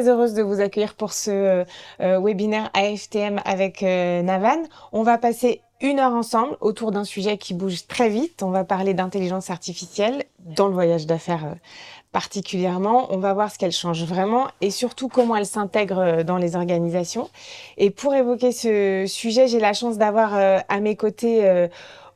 très heureuse de vous accueillir pour ce webinaire AFTM avec Navan. On va passer 1 heure ensemble autour d'un sujet qui bouge très vite. On va parler d'intelligence artificielle dans le voyage d'affaires particulièrement. On va voir ce qu'elle change vraiment et surtout comment elle s'intègre dans les organisations. Et pour évoquer ce sujet, j'ai la chance d'avoir à mes côtés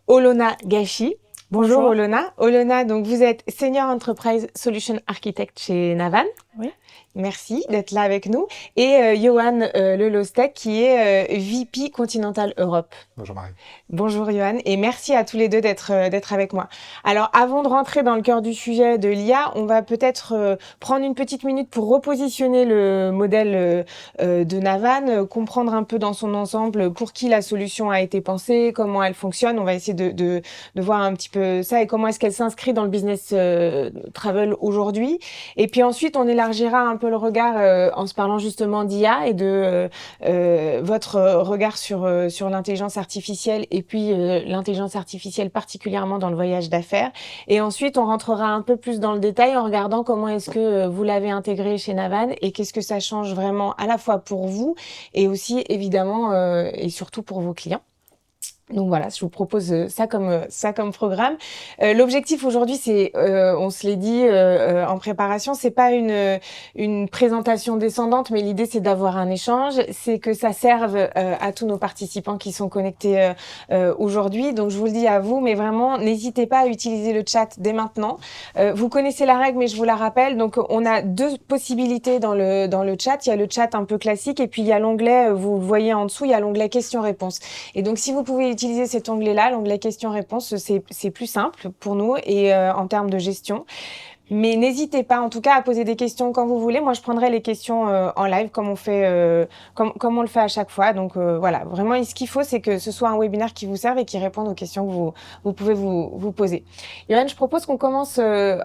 Olona Gachi. Bonjour Bonjour. Olona. Olona, donc vous êtes Senior Enterprise Solution Architect chez Navan. Oui. Merci d'être là avec nous. Et Johan Lelostek qui est VP Continental Europe. Bonjour Marie. Bonjour Johan et merci à tous les deux d'être avec moi. Alors avant de rentrer dans le cœur du sujet de l'IA, on va peut-être prendre une petite minute pour repositionner le modèle de Navan, comprendre un peu dans son ensemble pour qui la solution a été pensée, comment elle fonctionne. On va essayer de voir un petit peu ça et comment est-ce qu'elle s'inscrit dans le business travel aujourd'hui. Et puis ensuite, on élargira un peu le regard en se parlant justement d'IA et de votre regard sur l'intelligence artificielle et puis l'intelligence artificielle particulièrement dans le voyage d'affaires. Et ensuite, on rentrera un peu plus dans le détail en regardant comment est-ce que vous l'avez intégré chez Navan et qu'est-ce que ça change vraiment à la fois pour vous et aussi évidemment et surtout pour vos clients. Donc voilà, je vous propose ça comme programme. L'objectif aujourd'hui, c'est, on se l'est dit en préparation, c'est pas une présentation descendante, mais l'idée c'est d'avoir un échange, c'est que ça serve à tous nos participants qui sont connectés aujourd'hui. Donc je vous le dis à vous, mais vraiment n'hésitez pas à utiliser le chat dès maintenant. Vous connaissez la règle, mais je vous la rappelle. Donc on a 2 possibilités dans le chat. Il y a le chat un peu classique et puis il y a l'onglet, vous le voyez en dessous, il y a l'onglet questions-réponses. Et donc si vous pouvez utiliser cet onglet-là, l'onglet questions-réponses, c'est plus simple pour nous et en termes de gestion. Mais n'hésitez pas, en tout cas, à poser des questions quand vous voulez. Moi, je prendrai les questions en live, comme on fait, comme on le fait à chaque fois. Donc voilà, vraiment, ce qu'il faut, c'est que ce soit un webinaire qui vous serve et qui réponde aux questions que vous pouvez vous poser. Yoann, je propose qu'on commence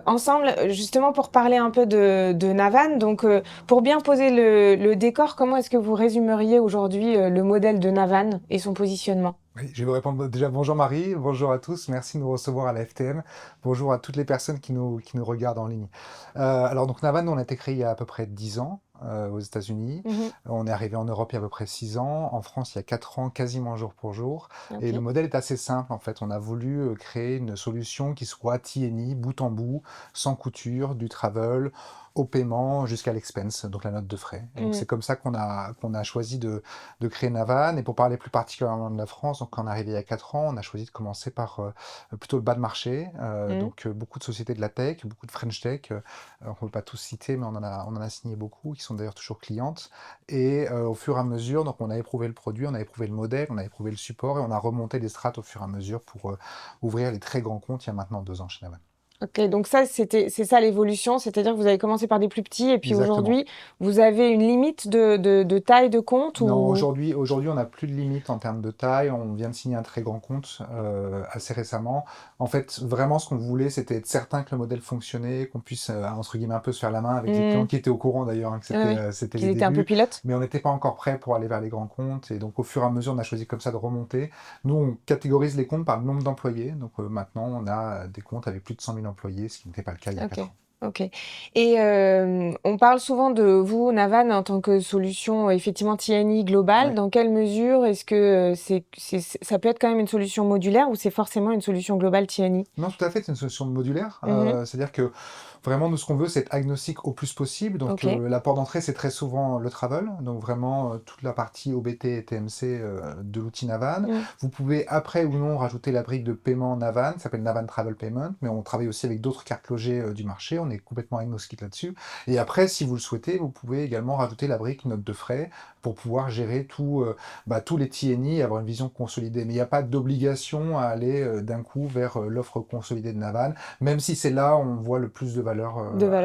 ensemble, justement, pour parler un peu de Navan. Donc, pour bien poser le décor, comment est-ce que vous résumeriez aujourd'hui le modèle de Navan et son positionnement ? Oui, je vais vous répondre déjà bonjour Marie, bonjour à tous, merci de nous recevoir à la FTM, bonjour à toutes les personnes qui nous regardent en ligne. Alors donc Navan, on a été créé il y a à peu près 10 ans aux États-Unis, on est arrivé en Europe il y a à peu près 6 ans, en France il y a 4 ans, quasiment jour pour jour, et le modèle est assez simple en fait, on a voulu créer une solution qui soit T&E, bout en bout, sans couture, du travel, au paiement jusqu'à l'expense, donc la note de frais. Et donc c'est comme ça qu'on a choisi de créer Navan. Et pour parler plus particulièrement de la France, donc quand on est arrivé il y a 4 ans, on a choisi de commencer par plutôt le bas de marché. Donc beaucoup de sociétés de la tech, beaucoup de French Tech. On ne peut pas tous citer, mais on en a signé beaucoup, qui sont d'ailleurs toujours clientes. Et au fur et à mesure, donc on a éprouvé le produit, on a éprouvé le modèle, on a éprouvé le support et on a remonté les strates au fur et à mesure pour ouvrir les très grands comptes il y a maintenant 2 ans chez Navan. Ok, donc c'est ça l'évolution, c'est-à-dire que vous avez commencé par des plus petits et puis Exactement. aujourd'hui, vous avez une limite de taille de compte Non, ou... aujourd'hui, on n'a plus de limite en termes de taille. On vient de signer un très grand compte assez récemment. En fait, vraiment, ce qu'on voulait, c'était être certain que le modèle fonctionnait, qu'on puisse, entre guillemets, un peu se faire la main avec les clients qui étaient au courant d'ailleurs hein, que c'était Qu'ils les étaient un peu débuts. pilotes. Mais on n'était pas encore prêt pour aller vers les grands comptes. Et donc, au fur et à mesure, on a choisi comme ça de remonter. Nous, on catégorise les comptes par le nombre d'employés. Donc, maintenant, on a des comptes avec plus de 100 000 employés, ce qui n'était pas le cas il y a 4 ans. Ok. Et on parle souvent de vous, Navan, en tant que solution effectivement T&E globale. Ouais. Dans quelle mesure est-ce que ça peut être quand même une solution modulaire ou c'est forcément une solution globale T&E? Non, tout à fait, c'est une solution modulaire. C'est-à-dire que vraiment, nous, ce qu'on veut, c'est être agnostique au plus possible. Donc, la porte d'entrée, c'est très souvent le travel. Donc, vraiment, toute la partie OBT et TMC de l'outil Navan. Vous pouvez, après ou non, rajouter la brique de paiement Navan, ça s'appelle Navan Travel Payment. Mais on travaille aussi avec d'autres cartes logées du marché. On est complètement agnostique là-dessus. Et après, si vous le souhaitez, vous pouvez également rajouter la brique note de frais pour pouvoir gérer tous les T&E et avoir une vision consolidée. Mais il n'y a pas d'obligation à aller d'un coup vers l'offre consolidée de Navan, même si c'est là où on voit le plus de valeur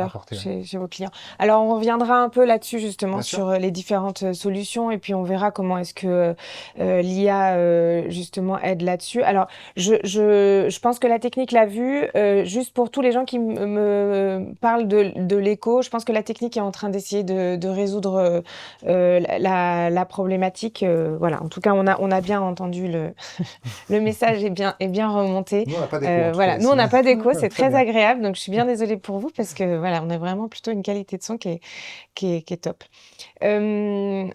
apportée. Chez vos clients. Alors, on reviendra un peu là-dessus justement Bien sur sûr. les différentes solutions et puis on verra comment est-ce que l'IA justement aide là-dessus. Alors, je pense que la technique l'a vu. Juste pour tous les gens qui me parlent de l'écho, je pense que la technique est en train d'essayer de résoudre la problématique. Voilà, en tout cas, on a bien entendu le message est bien remonté. Nous, on n'a pas d'écho, en tout Voilà, cas, nous, on ici. n'a pas d'écho, c'est Très très bien. agréable. Donc, je suis bien désolée pour vous parce que voilà, on a vraiment plutôt une qualité de son qui est top. On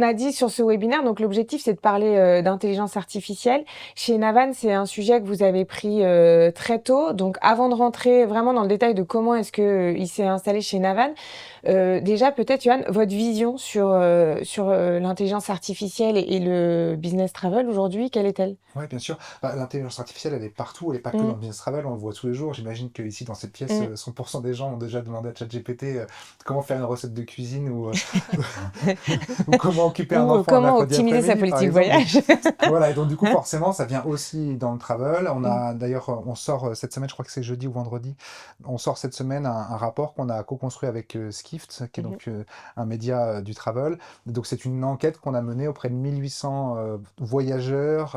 a dit sur ce webinaire, donc l'objectif c'est de parler d'intelligence artificielle. Chez Navan, c'est un sujet que vous avez pris très tôt. Donc avant de rentrer vraiment dans le détail de comment est-ce que il s'est installé chez Navan, déjà peut-être Johan, votre vision sur l'intelligence artificielle et le business travel aujourd'hui, quelle est-elle? Oui, bien sûr. Bah, l'intelligence artificielle, elle est partout, elle n'est pas que dans Mm, le business travel, on le voit tous les jours. J'imagine qu'ici, dans cette pièce, mm. 100% des gens ont déjà demandé à ChatGPT comment faire une recette de cuisine ou comment occuper un Ou enfant un comment mercredi optimiser sa après-midi, par politique exemple. Donc, voyage? voilà, et donc du coup, forcément, ça vient aussi dans le travel. On Mm, a d'ailleurs, on sort cette semaine, je crois que c'est jeudi ou vendredi, on sort cette semaine un rapport qu'on a co-construit avec Skift, qui est mhm, donc un média du travel. Donc c'est une enquête qu'on a menée auprès de 1800 voyageurs,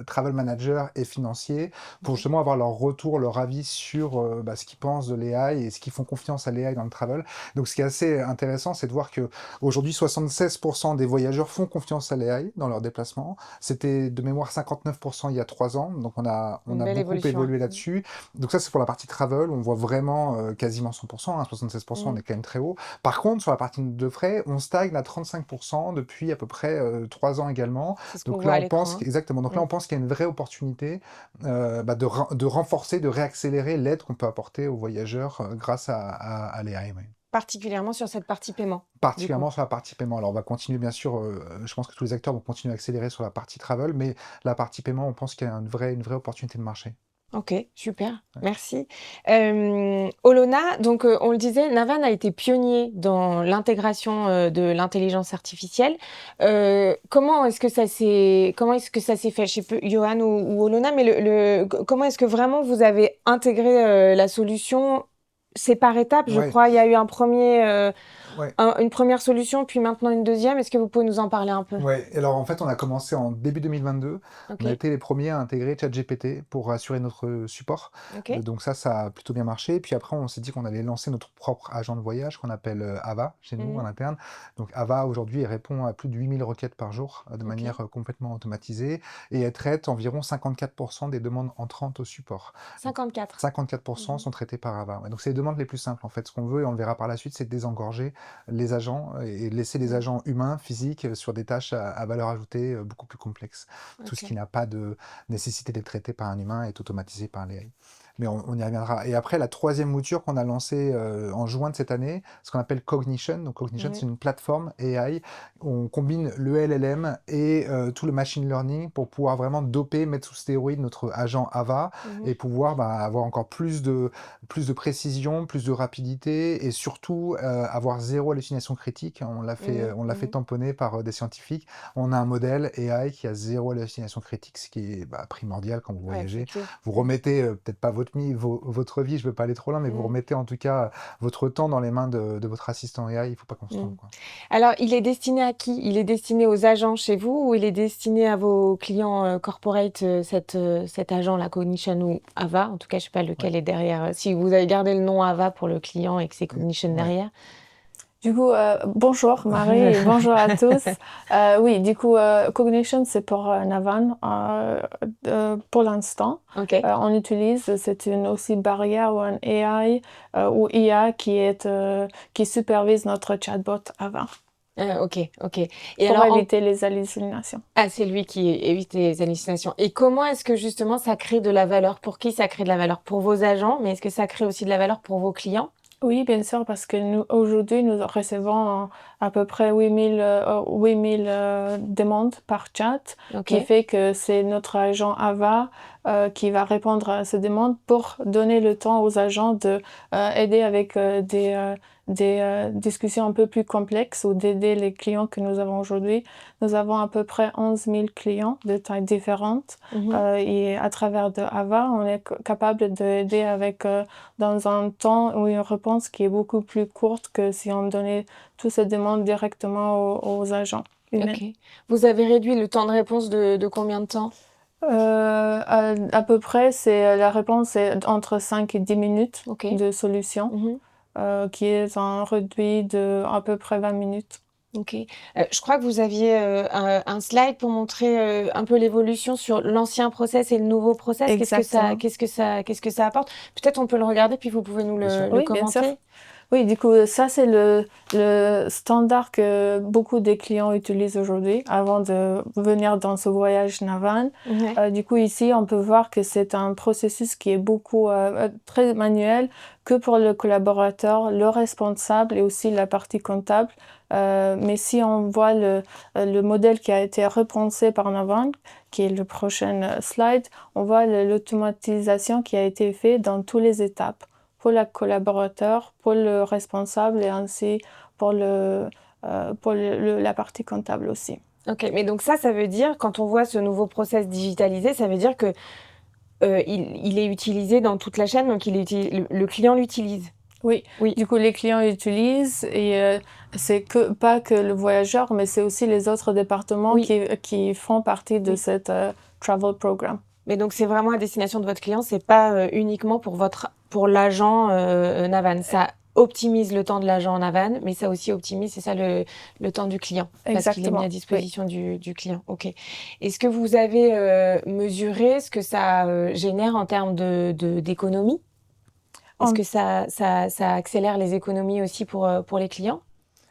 travel managers et financiers pour mhm. justement avoir leur retour, leur avis sur ce qu'ils pensent de l'AI et ce qu'ils font confiance à l'AI dans le travel. Donc ce qui est assez intéressant, c'est de voir que aujourd'hui 76% des voyageurs font confiance à l'AI dans leurs déplacements. C'était de mémoire 59% il y a 3 ans, donc on Une a belle beaucoup évolution, hein. évolué là-dessus. Donc ça c'est pour la partie travel, on voit vraiment quasiment 100%, hein, 76% on Mm. est quand même très haut. Par contre sur la partie de frais, on stagne à 35% depuis à peu près 3 ans également. C'est ce qu'on Donc voit là à on pense l'écran, exactement, donc hein. là on pense qu'il y a une vraie opportunité de renforcer, de réaccélérer l'aide qu'on peut apporter aux voyageurs grâce à l'AI. Ouais. Particulièrement sur cette partie paiement, du coup. Particulièrement sur la partie paiement. Alors on va continuer bien sûr, je pense que tous les acteurs vont continuer à accélérer sur la partie travel, mais la partie paiement, on pense qu'il y a une vraie opportunité de marché. OK, super, Ouais. merci. Olona, donc on le disait, Navan a été pionnier dans l'intégration, de l'intelligence artificielle. Comment est-ce que ça s'est fait? Je sais plus, Johan ou Olona, mais comment est-ce que vraiment vous avez intégré, la solution? C'est par étapes, je Ouais, crois. Il y a eu ouais. une première solution, puis maintenant une deuxième. Est-ce que vous pouvez nous en parler un peu? Ouais, et alors en fait, on a commencé en début 2022. On a OK, été les premiers à intégrer ChatGPT pour assurer notre support. OK. Donc ça a plutôt bien marché. Puis après, on s'est dit qu'on allait lancer notre propre agent de voyage qu'on appelle Ava chez nous en Mmh. interne. Donc Ava aujourd'hui, elle répond à plus de 8000 requêtes par jour de OK. manière complètement automatisée et elle traite environ 54% des demandes entrantes au support. Donc 54. 54% Mmh. sont traités par Ava. Ouais, donc c'est les demandes les plus simples en fait. Ce qu'on veut, et on le verra par la suite, c'est de désengorger les agents et laisser les Mmh. agents humains, physiques, sur des tâches à valeur ajoutée beaucoup plus complexes. Tout ce qui OK. n'a pas de nécessité d'être traité par un humain est automatisé par l'AI. Mais on y reviendra. Et après, la troisième mouture qu'on a lancée en juin de cette année, ce qu'on appelle Cognition. Donc Cognition, Ouais. c'est une plateforme AI. On combine le LLM et tout le machine learning pour pouvoir vraiment doper, mettre sous stéroïde notre agent Ava Mmh. et pouvoir avoir encore plus de précision, plus de rapidité et surtout avoir zéro hallucination critique. Mmh. On l'a fait Mmh. tamponner par des scientifiques. On a un modèle AI qui a zéro hallucination critique, ce qui est primordial quand vous Ouais, c'est voyagez. clé. Vous Mmh. remettez peut-être pas votre vie, je ne veux pas aller trop loin, mais vous Mmh. remettez en tout cas votre temps dans les mains de votre assistant AI. Il ne faut pas qu'on se Mmh. trompe, quoi. Alors, il est destiné à qui? Il est destiné aux agents chez vous ou il est destiné à vos clients, corporate, cet agent, la Cognition ou Ava? En tout cas, je sais pas Ouais. lequel est derrière, si vous avez gardé le nom Ava pour le client et que c'est Et- Cognition ouais. derrière. Du coup, bonjour Marie et bonjour à tous. Oui, du coup, Cognition, c'est pour Navan pour l'instant. OK. On utilise, c'est une aussi barrière ou un AI ou IA qui supervise notre chatbot avant OK, OK. Et pour alors éviter les hallucinations. ah, c'est lui qui évite les hallucinations. Et comment est-ce que justement ça crée de la valeur? Pour qui ça crée de la valeur? Pour vos agents, mais est-ce que ça crée aussi de la valeur pour vos clients? Oui, bien sûr, parce que aujourd'hui, nous recevons à peu près 8000 demandes par chat, qui OK. fait que c'est notre agent Ava qui va répondre à ces demandes pour donner le temps aux agents de aider avec des discussions un peu plus complexes ou d'aider les clients que nous avons aujourd'hui. Nous avons à peu près 11 000 clients de tailles différentes Mmh. et à travers de Ava, on est capable d'aider avec dans un temps ou une réponse qui est beaucoup plus courte que si on donnait toutes ces demandes directement aux agents humains. OK. Vous avez réduit le temps de réponse de combien de temps? À peu près, la réponse est entre 5 et 10 minutes OK. de solution, Mmh. qui est un réduit de à peu près 20 minutes. OK. Je crois que vous aviez, un slide pour montrer, un peu l'évolution sur l'ancien process et le nouveau process. Exactement. Qu'est-ce que ça apporte? Peut-être on peut le regarder, puis vous pouvez nous Bien sûr. le Oui, bien sûr. commenter? Oui, du coup, ça, c'est le standard que beaucoup des clients utilisent aujourd'hui avant de venir dans ce voyage Navan. Ouais. Du coup, ici, on peut voir que c'est un processus qui est beaucoup très manuel, que pour le collaborateur, le responsable et aussi la partie comptable. Mais si on voit le modèle qui a été repensé par Navan, qui est le prochain slide, on voit l'automatisation qui a été faite dans toutes les étapes pour le collaborateur, pour le responsable et ainsi pour la partie comptable aussi. OK, mais donc ça veut dire, quand on voit ce nouveau process digitalisé, ça veut dire que, il est utilisé dans toute la chaîne, donc le client l'utilise? Oui, Oui. du coup, les clients utilisent et c'est pas que le voyageur, mais c'est aussi les autres départements Oui. qui font partie de Oui. cette travel program. Mais donc c'est vraiment à destination de votre client, c'est pas, uniquement pour l'agent, Navan. Ça optimise le temps de l'agent Navan, mais ça aussi optimise, c'est ça, le temps du client? Parce qu'il est mis à Exactement, oui. disposition du client. OK. Est-ce que vous avez, mesuré ce que ça, génère en termes d'économie? Est-ce En que ça accélère les économies aussi pour les clients?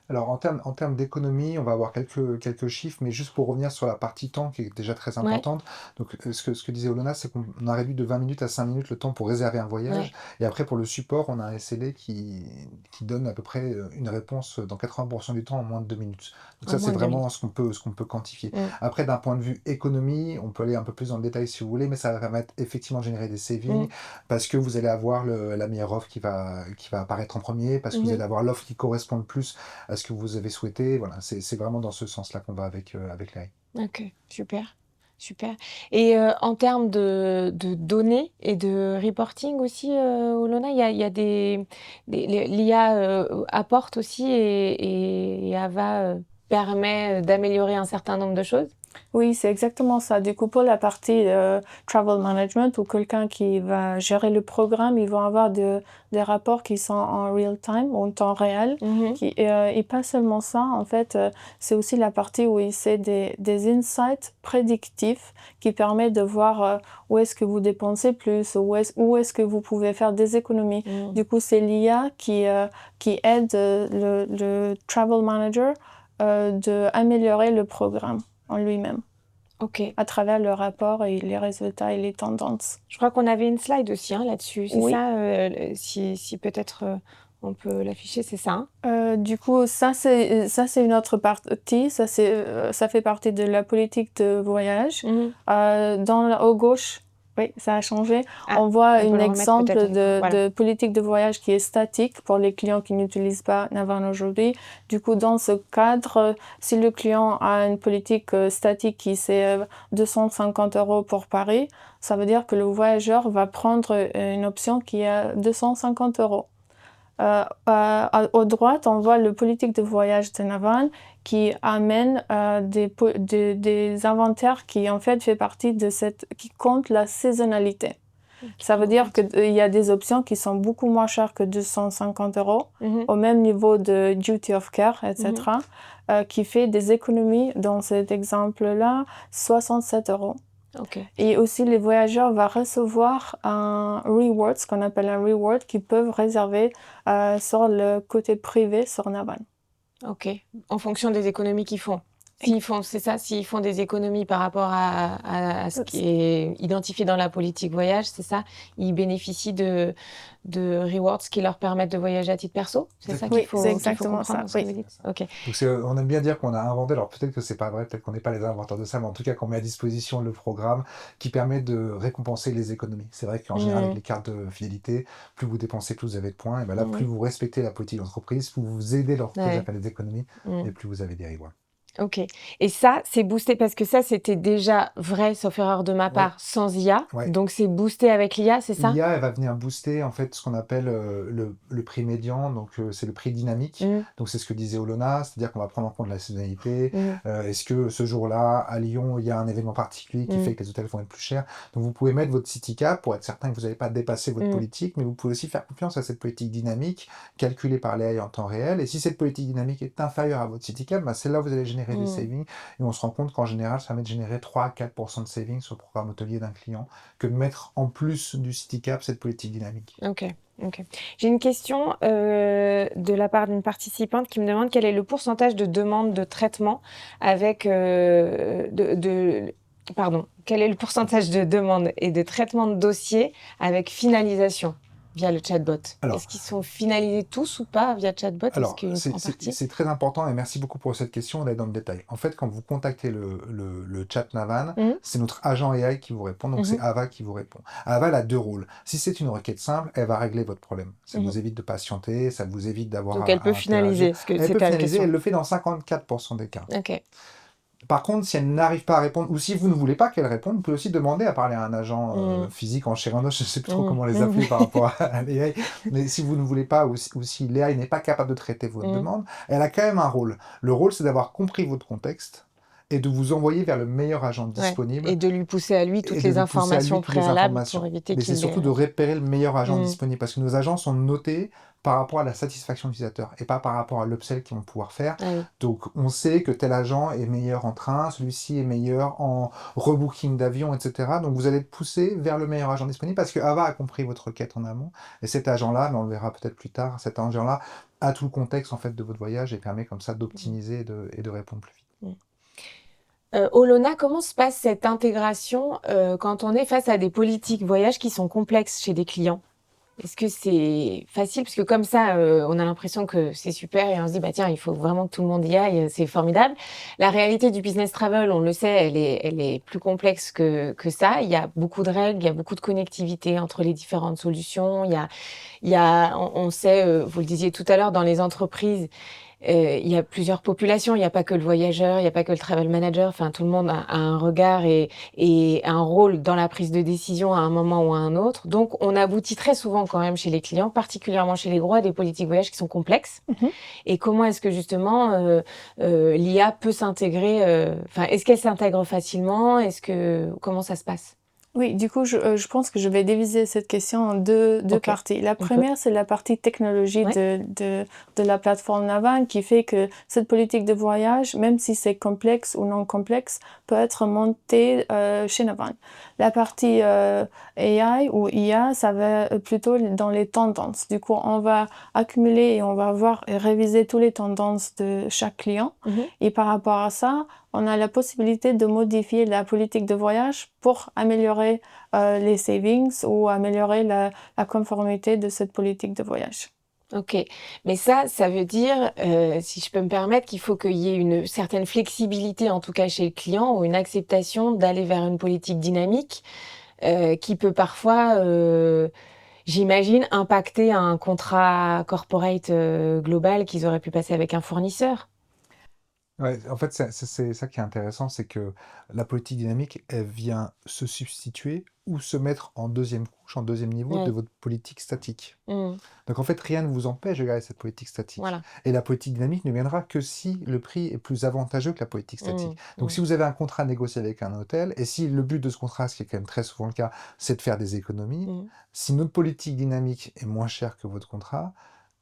Alors en termes d'économie, on va avoir quelques chiffres, mais juste pour revenir sur la partie temps qui est déjà très Ouais, importante. Donc ce que disait Olona, c'est qu'on a réduit de 20 minutes à 5 minutes le temps pour réserver un voyage. ouais. Et après pour le support, on a un SLA qui donne à peu près une réponse dans 80% du temps en moins de 2 minutes. Donc En ça, c'est moins de 2 vraiment minutes. ce qu'on peut quantifier. Mmh. Après, d'un point de vue économie, on peut aller un peu plus dans le détail si vous voulez, mais ça va permettre effectivement de générer des savings Mmh. parce que vous allez avoir la meilleure offre qui va apparaître en premier, parce que vous Mmh. allez avoir l'offre qui correspond le plus à ce que vous avez souhaité. Voilà, c'est vraiment dans ce sens-là qu'on va avec l'AI. OK, super, super. Et en termes de données et de reporting aussi, Olona, il y a l'IA, apporte aussi et Ava, permet, d'améliorer un certain nombre de choses? Oui, c'est exactement ça. Du coup, pour la partie travel management ou quelqu'un qui va gérer le programme, ils vont avoir des rapports qui sont en real time, en temps réel. Mmh. Et pas seulement ça, en fait, c'est aussi la partie où c'est des insights prédictifs qui permettent de voir où est-ce que vous dépensez plus, où est-ce que vous pouvez faire des économies. Mmh. Du coup, c'est l'IA qui aide le travel manager d'améliorer le programme en lui-même, OK. à travers le rapport et les résultats et les tendances. Je crois qu'on avait une slide aussi, hein, là-dessus. C'est Oui. ça, si peut-être, on peut l'afficher, c'est ça, hein? Du coup, ça c'est une autre partie. Ça fait partie de la politique de voyage. Mmh. Au gauche, oui, ça a changé. Ah, On voit on peut un le remettre exemple peut-être avec nous. Voilà. de politique de voyage qui est statique pour les clients qui n'utilisent pas Navan aujourd'hui. Du coup, dans ce cadre, si le client a une politique statique qui c'est 250 € pour Paris, ça veut dire que le voyageur va prendre une option qui est à 250 €. À droite, on voit le politique de voyage de Navan qui amène des inventaires qui en fait fait partie qui compte la saisonnalité. Ça veut dire qu'il y a des options qui sont beaucoup moins chères que 250 €, Mmh. au même niveau de duty of care, etc., qui fait des économies, dans cet exemple-là, 67 €. OK. Et aussi, les voyageurs vont recevoir un reward, ce qu'on appelle un reward, qu'ils peuvent réserver sur le côté privé sur Navan. OK. En fonction des économies qu'ils font. S'ils font c'est ça, s'ils font des économies par rapport à ce qui est identifié dans la politique voyage, c'est ça? Ils bénéficient de rewards qui leur permettent de voyager à titre perso? C'est ça Oui, c'est qu'il faut exactement comprendre ça, dans ce que oui. vous dites? OK. Donc on aime bien dire qu'on a inventé, alors peut-être que c'est pas vrai, peut-être qu'on n'est pas les inventeurs de ça, mais en tout cas qu'on met à disposition le programme qui permet de récompenser les économies. C'est vrai qu'en général, avec les cartes de fidélité, plus vous dépensez, plus vous avez de points. Et ben là, plus vous respectez la politique d'entreprise, plus vous aidez l'entreprise à Ouais. faire des économies, Mmh. et plus vous avez des rewards. OK. Et ça, c'est boosté parce que ça, c'était déjà vrai, sauf erreur de ma Ouais, part, sans IA. ouais. Donc, c'est boosté avec l'IA, c'est ça? L'IA, elle va venir booster en fait ce qu'on appelle le prix médian, donc c'est le prix dynamique. Mmh, Donc c'est ce que disait Olona, c'est-à-dire qu'on va prendre en compte la saisonnalité. mmh, Est-ce que ce jour-là, à Lyon, il y a un événement particulier qui mmh, fait que les hôtels vont être plus chers? Donc vous pouvez mettre votre city cap pour être certain que vous n'allez pas dépasser votre mmh, politique, mais vous pouvez aussi faire confiance à cette politique dynamique calculée par l'AI en temps réel. Et si cette politique dynamique est inférieure à votre city cap, bah, c'est là où vous allez générer des mmh. savings. Et on se rend compte qu'en général, ça permet de générer 3 à 4% de savings sur le programme hôtelier d'un client que de mettre en plus du city cap cette politique dynamique. OK, OK. J'ai une question, de la part d'une participante qui me demande quel est le pourcentage de demandes de traitement avec, pardon, quel est le pourcentage de demandes et de traitement de dossiers avec finalisation via le chatbot? Alors, Est-ce qu'ils sont finalisés tous ou pas via chatbot? Est-ce qu'une c'est en partie? c'est très important et merci beaucoup pour cette question d'aller dans le détail. En fait, quand vous contactez le chat Navan, Mmh, c'est notre agent AI qui vous répond, donc c'est mmh Ava qui vous répond. Ava, elle a deux rôles. Si c'est une requête simple, elle va régler votre problème. Ça mh. vous évite de patienter, ça vous évite d'avoir Donc elle peut à interagir. finaliser, ce que Elle peut c'était la finaliser, question. elle le fait dans 54% des cas. OK. Par contre, si elle n'arrive pas à répondre, ou si vous ne voulez pas qu'elle réponde, vous pouvez aussi demander à parler à un agent Mmh, physique en chair et en os, je ne sais plus trop mmh, comment les mmh, appeler par rapport à l'AI, mais si vous ne voulez pas, ou si l'AI n'est pas capable de traiter votre mmh. demande, elle a quand même un rôle. Le rôle, c'est d'avoir compris votre contexte et de vous envoyer vers le meilleur agent Ouais, disponible et de lui pousser à lui et toutes de les lui pousser à lui informations toutes les préalables pour informations. éviter Mais c'est qu'il surtout les de repérer le meilleur agent mmh, disponible, parce que nos agents sont notés par rapport à la satisfaction utilisateur et pas par rapport à l'upsell qu'ils vont pouvoir faire. ah oui. Donc on sait que tel agent est meilleur en train, celui-ci est meilleur en rebooking d'avion, etc. Donc vous allez être poussé vers le meilleur agent disponible parce que Ava a compris votre requête en amont. Et cet agent-là, mais on le verra peut-être plus tard, cet agent-là a tout le contexte en fait de votre voyage et permet comme ça Mmh, d'optimiser et de répondre plus vite. mmh. Olona, comment se passe cette intégration, quand on est face à des politiques voyage qui sont complexes chez des clients? Est-ce que c'est facile? Parce que comme ça, on a l'impression que c'est super et on se dit: «Bah, tiens, il faut vraiment que tout le monde y aille, c'est formidable». La réalité du business travel, on le sait, elle est plus complexe que ça. Il y a beaucoup de règles, il y a beaucoup de connectivité entre les différentes solutions. Il y a on sait, vous le disiez tout à l'heure, dans les entreprises, il y a plusieurs populations. Il y a pas que le voyageur, il y a pas que le travel manager. Enfin, tout le monde a un regard et un rôle dans la prise de décision à un moment ou à un autre. Donc on aboutit très souvent quand même chez les clients, particulièrement chez les gros, à des politiques voyage qui sont complexes. Mmh. Et comment est-ce que justement, l'IA peut s'intégrer, enfin, est-ce qu'elle s'intègre facilement? Comment ça se passe? Oui, du coup, je pense que je vais diviser cette question en deux OK, parties. La on peut. première, c'est la partie technologie Ouais. de la plateforme Navan qui fait que cette politique de voyage, même si c'est complexe ou non complexe, peut être montée chez Navan. La partie AI ou IA, ça va plutôt dans les tendances. Du coup, on va accumuler et on va voir et réviser toutes les tendances de chaque client. Mmh. Et par rapport à ça, on a la possibilité de modifier la politique de voyage pour améliorer les savings ou améliorer la conformité de cette politique de voyage. OK. Mais ça veut dire, si je peux me permettre, qu'il faut qu'il y ait une certaine flexibilité, en tout cas chez le client, ou une acceptation d'aller vers une politique dynamique, qui peut parfois, j'imagine, impacter un contrat corporate, global qu'ils auraient pu passer avec un fournisseur? Ouais, en fait, c'est ça qui est intéressant, c'est que la politique dynamique, elle vient se substituer ou se mettre en deuxième couche, en deuxième niveau de Ouais. votre politique statique. Mmh. Donc en fait, rien ne vous empêche de garder cette politique statique. Voilà. Et la politique dynamique ne viendra que si le prix est plus avantageux que la politique Mmh. statique. Donc Mmh. si vous avez un contrat négocié avec un hôtel, et si le but de ce contrat, ce qui est quand même très souvent le cas, c'est de faire des économies, Mmh. si notre politique dynamique est moins chère que votre contrat,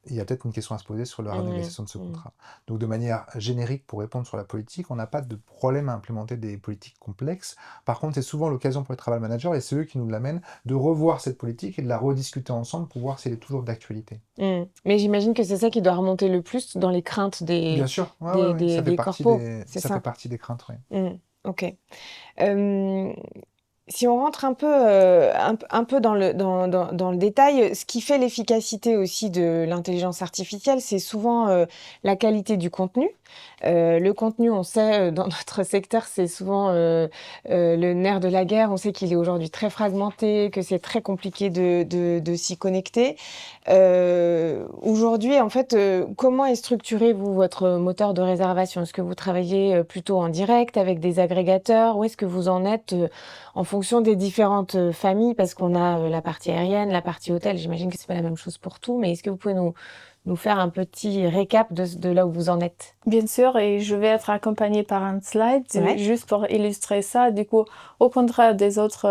il y a peut-être une question à se poser sur la Mmh. renégociation de ce Mmh. contrat. Donc de manière générique, pour répondre sur la politique, on n'a pas de problème à implémenter des politiques complexes. Par contre, c'est souvent l'occasion pour les travel managers, et c'est eux qui nous l'amènent, de revoir cette politique et de la rediscuter ensemble pour voir si elle est toujours d'actualité. Mmh. Mais j'imagine que c'est ça qui doit remonter le plus dans les craintes Bien des sûr, ouais, ouais, des ouais, des ça fait des partie corpos, des, c'est ça fait ça? partie des craintes, ouais. Mmh. OK. Hem Si on rentre un peu dans le détail, ce qui fait l'efficacité aussi de l'intelligence artificielle, c'est souvent, la qualité du contenu. Le contenu, on sait, dans notre secteur, c'est souvent, le nerf de la guerre. On sait qu'il est aujourd'hui très fragmenté, que c'est très compliqué de s'y connecter. Aujourd'hui, en fait, comment est structuré, vous, votre moteur de réservation? Est-ce que vous travaillez, plutôt en direct avec des agrégateurs? Où est-ce que vous en êtes, en fonction des différentes, familles? Parce qu'on a, la partie aérienne, la partie hôtel. J'imagine que c'est pas la même chose pour tout, mais est-ce que vous pouvez nous faire un petit récap de là où vous en êtes? Bien sûr, et je vais être accompagnée par un slide Ouais. juste pour illustrer ça. Du coup, au contraire des autres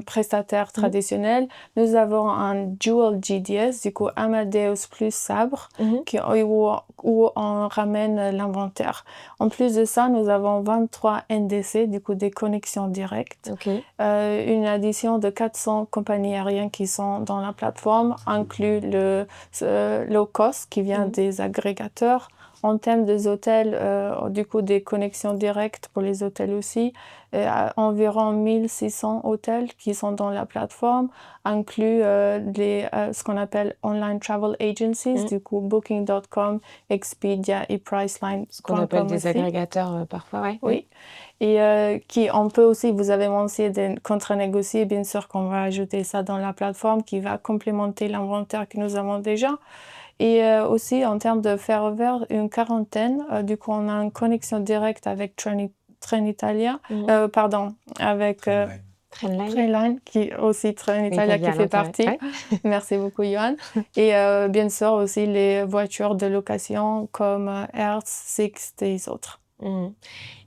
prestataires traditionnels, nous avons un dual GDS, du coup Amadeus plus Sabre, où on ramène l'inventaire. En plus de ça, nous avons 23 NDC, du coup des connexions directes. OK. Une addition de 400 compagnies aériennes qui sont dans la plateforme, inclut le low cost qui vient des agrégateurs. En termes des hôtels, du coup des connexions directes pour les hôtels aussi, environ 1600 hotels qui sont dans la plateforme, inclut ce qu'on appelle online travel agencies, du coup Booking.com, Expedia et Priceline. Ce qu'on appelle des agrégateurs, parfois, ouais. Oui. Et on peut aussi, vous avez mentionné des contrats négociés, bien sûr qu'on va ajouter ça dans la plateforme qui va complémenter l'inventaire que nous avons déjà. Et aussi, en termes de ferroviaire, une quarantaine. Du coup, on a une connexion directe avec Trenitalia, avec Trainline, qui aussi Trenitalia qui fait partie. Ouais. Merci beaucoup, Johan. Et bien sûr, aussi les voitures de location comme Hertz, Sixt et les autres.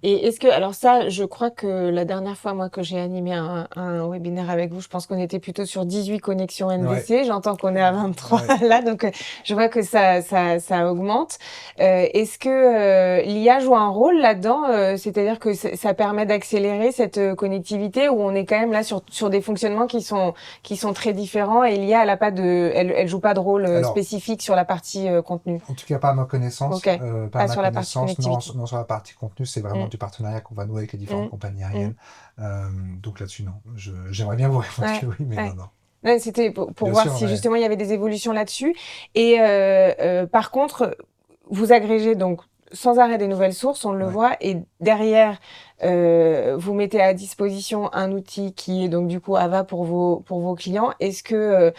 Et est-ce que, alors ça, je crois que la dernière fois, moi, que j'ai animé un webinaire avec vous, je pense qu'on était plutôt sur 18 connexions NDC. Ouais. J'entends qu'on est à 23 là, donc je vois que ça augmente. Est-ce que l'IA joue un rôle là-dedans? C'est-à-dire que ça permet d'accélérer cette connectivité, où on est quand même là sur des fonctionnements qui sont très différents, et l'IA, elle joue pas de rôle spécifique sur la partie contenu. En tout cas, pas à ma connaissance. Okay. Pas sur la partie connectivité. Non, sur la partie contenu, c'est vraiment du partenariat qu'on va nouer avec les différentes compagnies aériennes. Donc là-dessus, non. J'aimerais bien vous répondre que oui, mais non. Ouais, c'était pour voir si justement il y avait des évolutions là-dessus. Et par contre, vous agrégez donc sans arrêt des nouvelles sources, on le voit, et derrière, vous mettez à disposition un outil qui est donc du coup Ava pour vos clients. Est-ce que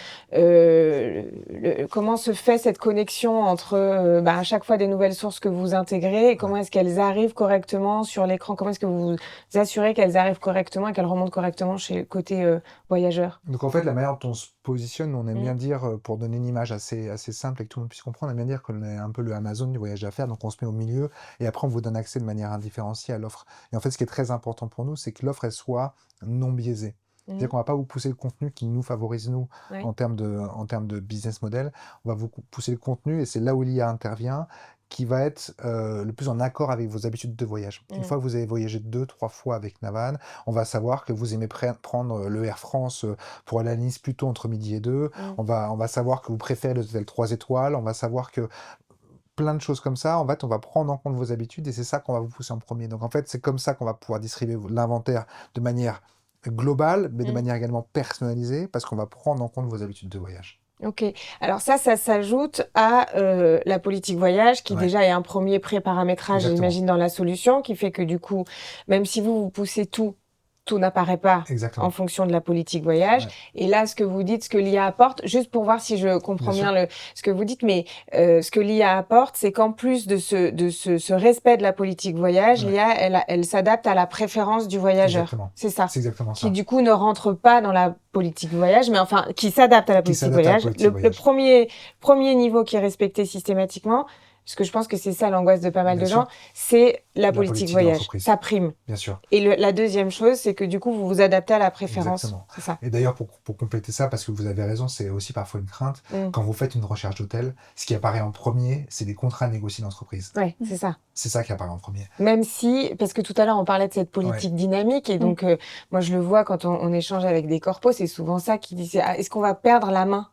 comment se fait cette connexion entre à chaque fois des nouvelles sources que vous intégrez, et comment est-ce qu'elles arrivent correctement sur l'écran? Comment est-ce que vous vous assurez qu'elles arrivent correctement et qu'elles remontent correctement chez côté voyageur? Donc en fait, la manière dont on se positionne, on aime bien dire, pour donner une image assez simple et que tout le monde puisse comprendre, on aime bien dire qu'on est un peu le Amazon du voyage d'affaires. Donc on se met au milieu et après on vous donne accès de manière indifférenciée à l'offre. Et en fait, ce qui est très important pour nous, c'est que l'offre, elle soit non biaisée. C'est-à-dire qu'on ne va pas vous pousser le contenu qui nous favorise, nous, en termes de business model. On va vous pousser le contenu, et c'est là où l'IA intervient, qui va être le plus en accord avec vos habitudes de voyage. Une fois que vous avez voyagé 2-3 fois avec Navan, on va savoir que vous aimez prendre le Air France pour aller à Nice plutôt entre midi et 2. On va savoir que vous préférez l'hôtel 3 étoiles. On va savoir que plein de choses comme ça, en fait, on va prendre en compte vos habitudes, et c'est ça qu'on va vous pousser en premier. Donc en fait, c'est comme ça qu'on va pouvoir distribuer l'inventaire de manière globale, mais de manière également personnalisée, parce qu'on va prendre en compte vos habitudes de voyage. Ok. Alors ça s'ajoute à la politique voyage, qui déjà est un premier pré-paramétrage, j'imagine, dans la solution, qui fait que du coup, même si vous poussez tout n'apparaît pas en fonction de la politique voyage. Et là, ce que vous dites, ce que l'IA apporte, juste pour voir si je comprends bien ce que vous dites, mais ce que l'IA apporte, c'est qu'en plus de ce respect de la politique voyage, l'IA, elle s'adapte à la préférence du voyageur. C'est ça. C'est exactement ça. Qui du coup ne rentre pas dans la politique voyage, mais enfin qui s'adapte à la politique voyage. Le premier niveau qui est respecté systématiquement, parce que je pense que c'est ça l'angoisse de pas mal de gens, c'est la politique voyage. Ça prime. Bien sûr. Et la deuxième chose, c'est que du coup, vous vous adaptez à la préférence. Exactement. C'est ça. Et d'ailleurs, pour compléter ça, parce que vous avez raison, c'est aussi parfois une crainte, quand vous faites une recherche d'hôtel, ce qui apparaît en premier, c'est des contrats négociés d'entreprise. Oui, c'est ça. C'est ça qui apparaît en premier. Même si, parce que tout à l'heure, on parlait de cette politique dynamique, et donc, moi, je le vois quand on échange avec des corpos, c'est souvent ça qui dit, est-ce qu'on va perdre la main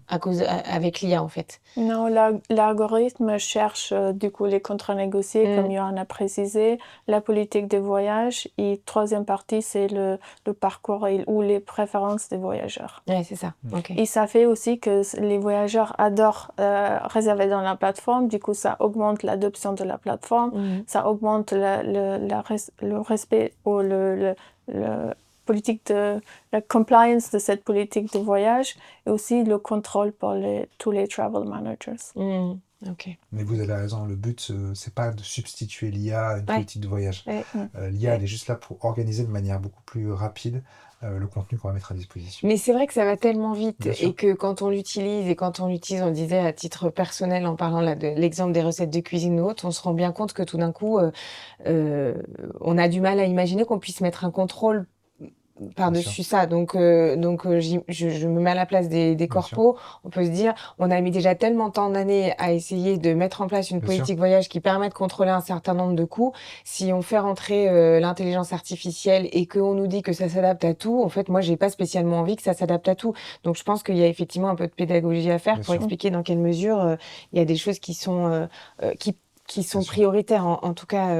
avec l'IA en fait. Non, l'algorithme cherche du coup les contrats négociés, comme Johan a précisé, la politique de voyage, et troisième partie, c'est le parcours ou les préférences des voyageurs. Ouais, c'est ça. Ok. Et ça fait aussi que les voyageurs adorent réserver dans la plateforme, du coup ça augmente l'adoption de la plateforme, ça augmente le respect ou politique la compliance de cette politique de voyage, et aussi le contrôle pour tous les travel managers. Ok. Mais vous avez raison, le but, c'est pas de substituer l'IA à une politique de voyage. L'IA, elle est juste là pour organiser de manière beaucoup plus rapide le contenu qu'on va mettre à disposition. Mais c'est vrai que ça va tellement vite Bien sûr. et que quand on l'utilise, on disait à titre personnel en parlant là de l'exemple des recettes de cuisine ou autre, on se rend bien compte que tout d'un coup, on a du mal à imaginer qu'on puisse mettre un contrôle par-dessus ça. Donc, je me mets à la place des corpos. On peut se dire, on a mis déjà tellement tant d'années à essayer de mettre en place une politique voyage qui permet de contrôler un certain nombre de coûts. Si on fait rentrer l'intelligence artificielle et qu'on nous dit que ça s'adapte à tout, en fait, moi, j'ai pas spécialement envie que ça s'adapte à tout. Donc, je pense qu'il y a effectivement un peu de pédagogie à faire pour expliquer dans quelle mesure il y a des choses qui sont prioritaires, en tout cas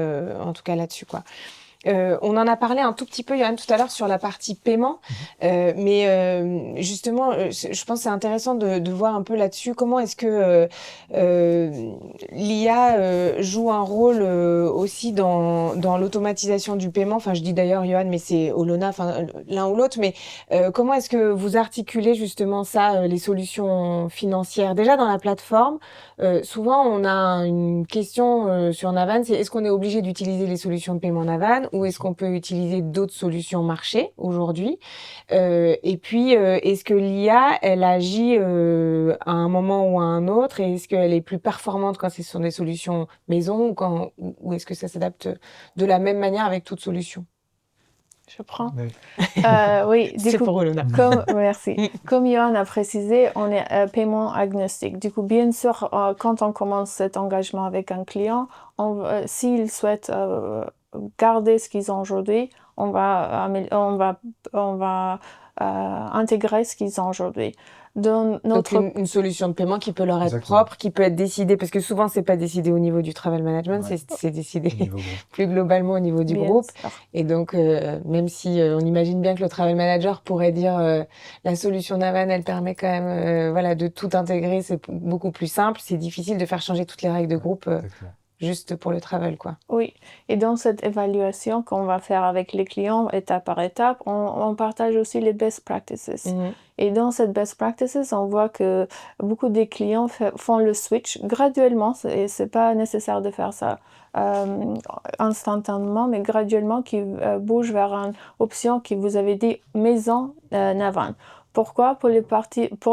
là-dessus, quoi. On en a parlé un tout petit peu, Johan, tout à l'heure sur la partie paiement, mais justement, je pense que c'est intéressant de voir un peu là-dessus comment est-ce que l'IA joue un rôle aussi dans l'automatisation du paiement. Enfin, je dis d'ailleurs, Johan, mais c'est Olona, enfin l'un ou l'autre, mais comment est-ce que vous articulez justement ça, les solutions financières? Déjà dans la plateforme, souvent on a une question sur Navan, c'est est-ce qu'on est obligé d'utiliser les solutions de paiement Navan ou est-ce qu'on peut utiliser d'autres solutions marché aujourd'hui? Et puis, est-ce que l'IA, elle agit à un moment ou à un autre? Et est-ce qu'elle est plus performante quand ce sont des solutions maison ou est-ce que ça s'adapte de la même manière avec toute solution? Je prends. Oui. Oui, du C'est coup, pour Olona. merci. Comme Johan a précisé, on est paiement agnostique. Du coup, bien sûr, quand on commence cet engagement avec un client, s'il souhaite garder ce qu'ils ont aujourd'hui, on va intégrer ce qu'ils ont aujourd'hui. Donc une solution de paiement qui peut leur être propre, qui peut être décidée, parce que souvent c'est pas décidé au niveau du travel management, c'est décidé plus globalement au niveau du groupe. Et donc même si on imagine bien que le travel manager pourrait dire la solution Navan elle permet quand même de tout intégrer, c'est beaucoup plus simple, c'est difficile de faire changer toutes les règles de groupe juste pour le travel, quoi. Oui, et dans cette évaluation qu'on va faire avec les clients étape par étape, on partage aussi les best practices. Et dans cette best practices, on voit que beaucoup des clients font le switch graduellement, et c'est pas nécessaire de faire ça instantanément, mais graduellement, qui bougent vers une option qui vous avez dit maison Navan. Pourquoi? Pour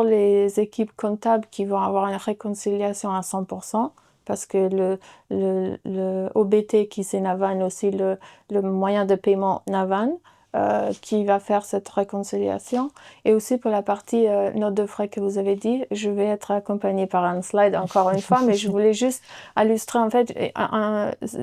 les équipes comptables qui vont avoir une réconciliation à 100%, parce que le OBT qui c'est Navan, aussi le moyen de paiement Navan, qui va faire cette réconciliation. Et aussi pour la partie note de frais que vous avez dit, je vais être accompagnée par un slide encore une fois, mais je voulais juste illustrer en fait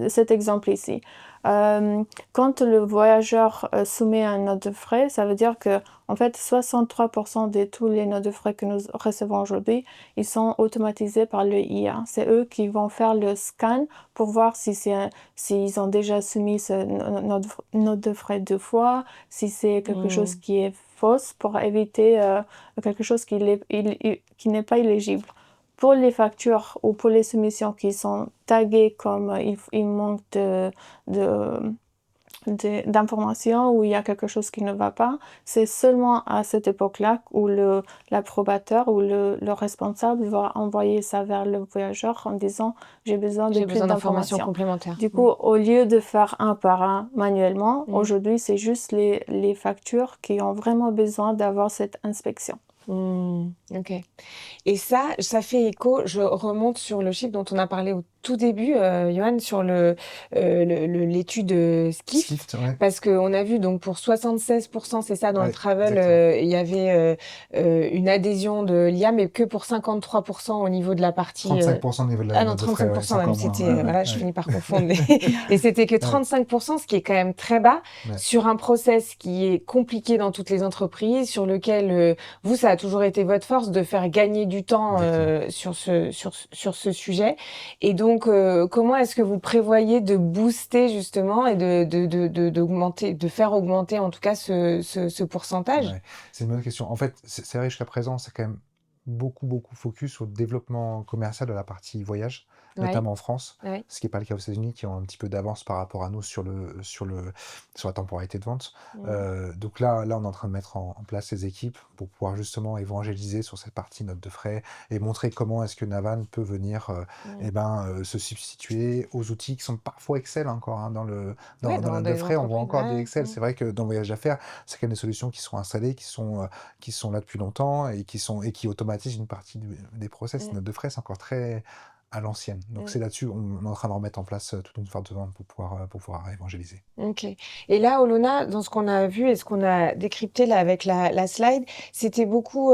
cet exemple ici. Quand le voyageur soumet une note de frais, ça veut dire que en fait 63% de tous les notes de frais que nous recevons aujourd'hui, ils sont automatisés par le IA. C'est eux qui vont faire le scan pour voir s'ils ont déjà soumis ce note de frais 2 fois, si c'est quelque chose qui est fausse, pour éviter quelque chose qui n'est pas éligible. Pour les factures ou pour les soumissions qui sont taguées comme il manque d'informations ou il y a quelque chose qui ne va pas, c'est seulement à cette époque-là où l'approbateur ou le responsable va envoyer ça vers le voyageur en disant j'ai besoin d'informations complémentaires. Du coup, au lieu de faire un par un manuellement, aujourd'hui c'est juste les factures qui ont vraiment besoin d'avoir cette inspection. Ok. Et ça fait écho, je remonte sur le chiffre dont on a parlé au tout début, Johan, sur l'étude Skift, Skift, ouais. parce qu'on a vu donc pour 76%, c'est ça, dans le Ouais, travel, exactement. il y avait une adhésion de l'IA, mais que pour 53% au niveau de la partie. 35% au niveau de la Ah non, note de frais, ouais, c'est 35% même, encore moins. Ouais, c'était, ouais, voilà, je ouais. finis par confondre. Et c'était que Ouais, 35%, ce qui est quand même très bas, ouais, sur un process qui est compliqué dans toutes les entreprises, sur lequel vous, ça a toujours été votre force de faire gagner du temps exactement. sur ce sujet. Et donc, comment est-ce que vous prévoyez de booster justement et d'augmenter, de faire augmenter en tout cas ce pourcentage? Ouais, c'est une bonne question. En fait, c'est vrai, jusqu'à présent, c'est quand même beaucoup focus sur le développement commercial de la partie voyage, Oui, notamment en France, oui. ce qui n'est pas le cas aux États-Unis, qui ont un petit peu d'avance par rapport à nous sur la temporalité de vente. Donc là, on est en train de mettre en place les équipes pour pouvoir justement évangéliser sur cette partie note de frais et montrer comment est-ce que Navan peut venir se substituer aux outils qui sont parfois Excel encore, hein, Ouais, dans la dans note de des frais, on voit entreprises. encore des Ouais. Excel. C'est vrai que dans Voyage d'affaires, c'est quand même des solutions qui sont installées, qui sont là depuis longtemps et qui automatisent une partie des process. Mm, Note de frais, c'est encore très à l'ancienne. Donc mm. c'est là-dessus, on est en train de remettre en place toute une forte vente pour pouvoir évangéliser. Ok. Et là, Olona, dans ce qu'on a vu et ce qu'on a décrypté là avec la slide, c'était beaucoup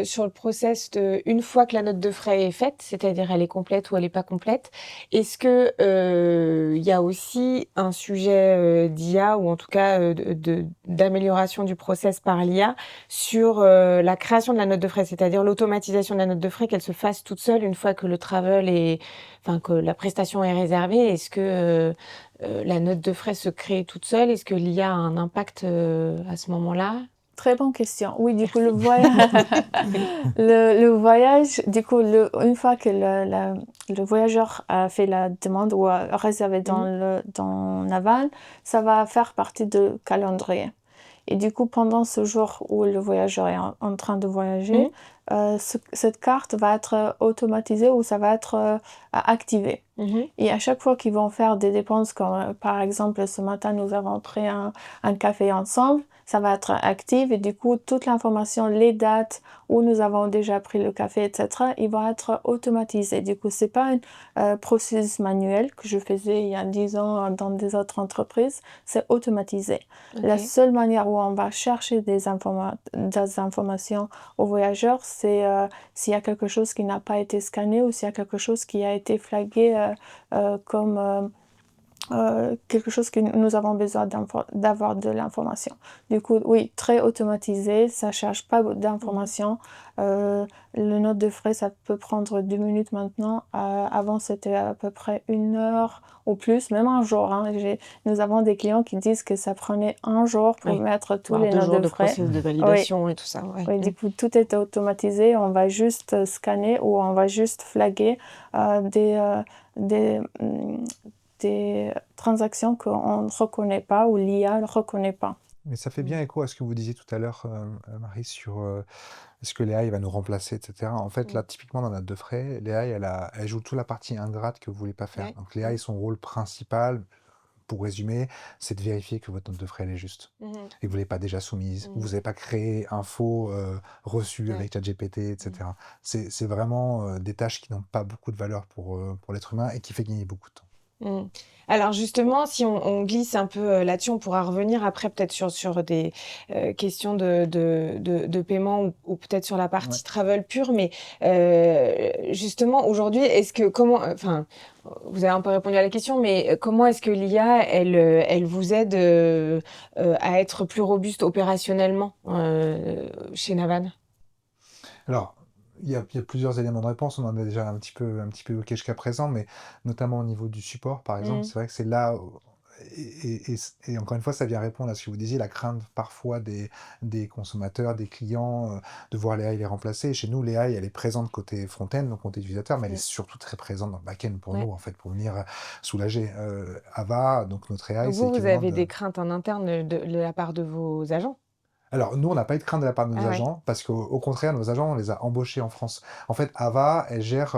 sur le process de une fois que la note de frais est faite, c'est-à-dire elle est complète ou elle n'est pas complète. Est-ce que il y a aussi un sujet d'IA ou en tout cas d'amélioration du process par l'IA sur la création de la note de frais, c'est-à-dire l'automatisation de la note de frais, qu'elle se fasse toute seule une fois que le travel est, enfin que la prestation est réservée. Est-ce que la note de frais se crée toute seule? Est-ce que l'IA a un impact à ce moment-là? Très bonne question. Oui, du coup, le voyage, le voyage, du coup, une fois que le voyageur a fait la demande ou a réservé dans Naval, ça va faire partie du calendrier. Et du coup, pendant ce jour où le voyageur est en train de voyager, cette carte va être automatisée ou ça va être activé. Et à chaque fois qu'ils vont faire des dépenses, comme par exemple ce matin nous avons pris un café ensemble, ça va être actif et du coup toute l'information, les dates où nous avons déjà pris le café, etc., ils vont être automatisés. Du coup, c'est pas un processus manuel que je faisais il y a 10 ans dans des autres entreprises, c'est automatisé. La Ok. seule manière où on va chercher des informations aux voyageurs, c'est s'il y a quelque chose qui n'a pas été scanné ou s'il y a quelque chose qui a été flagué comme quelque chose que nous avons besoin d'avoir de l'information. Du coup, oui, très automatisé, ça ne cherche pas d'informations. Le note de frais, ça peut prendre 2 minutes maintenant. Avant, c'était à peu près 1 heure ou plus, même un jour. Hein. Nous avons des clients qui disent que ça prenait 1 jour pour Oui. mettre tous Voire les 2 notes jours de de frais. process de Oui, validation et tout ça. Ouais. oui, du coup, tout est automatisé. On va juste scanner ou on va juste flaguer des transactions qu'on ne reconnaît pas ou l'IA ne reconnaît pas. Mais ça fait bien écho à ce que vous disiez tout à l'heure, Marie, sur est-ce que l'AI va nous remplacer, etc. En fait, là, typiquement dans la note de frais, l'AI, elle joue toute la partie ingrate que vous voulez pas faire. Ouais. Donc l'AI, son rôle principal, pour résumer, c'est de vérifier que votre note de frais elle est juste et que vous ne l'avez pas déjà soumise, ou vous n'avez pas créé un faux reçu Ouais. avec ChatGPT, etc. C'est vraiment des tâches qui n'ont pas beaucoup de valeur pour l'être humain et qui fait gagner beaucoup de temps. Alors justement, si on glisse un peu là-dessus, on pourra revenir après peut-être sur des questions de paiement ou peut-être sur la partie Ouais. travel pure. Mais justement, aujourd'hui, enfin, vous avez un peu répondu à la question, mais comment est-ce que l'IA, elle vous aide à être plus robuste opérationnellement chez Navan? Alors, il y a plusieurs éléments de réponse, on en a déjà un petit peu évoqué jusqu'à présent, mais notamment au niveau du support, par exemple, c'est vrai que c'est là et encore une fois, ça vient répondre à ce que vous disiez, la crainte parfois des consommateurs, des clients, de voir l'AI les remplacer. Chez nous, l'AI, elle est présente côté front-end, donc côté utilisateur, mais elle est surtout très présente dans le back-end pour Ouais. nous, en fait, pour venir soulager. Ava, donc notre AI, Donc c'est vous équivalent avez de... des craintes en interne de la part de vos agents? Alors, nous, on n'a pas eu de crainte de la part de nos Ah ouais. agents, parce qu'au contraire, nos agents, on les a embauchés en France. En fait, Ava, elle gère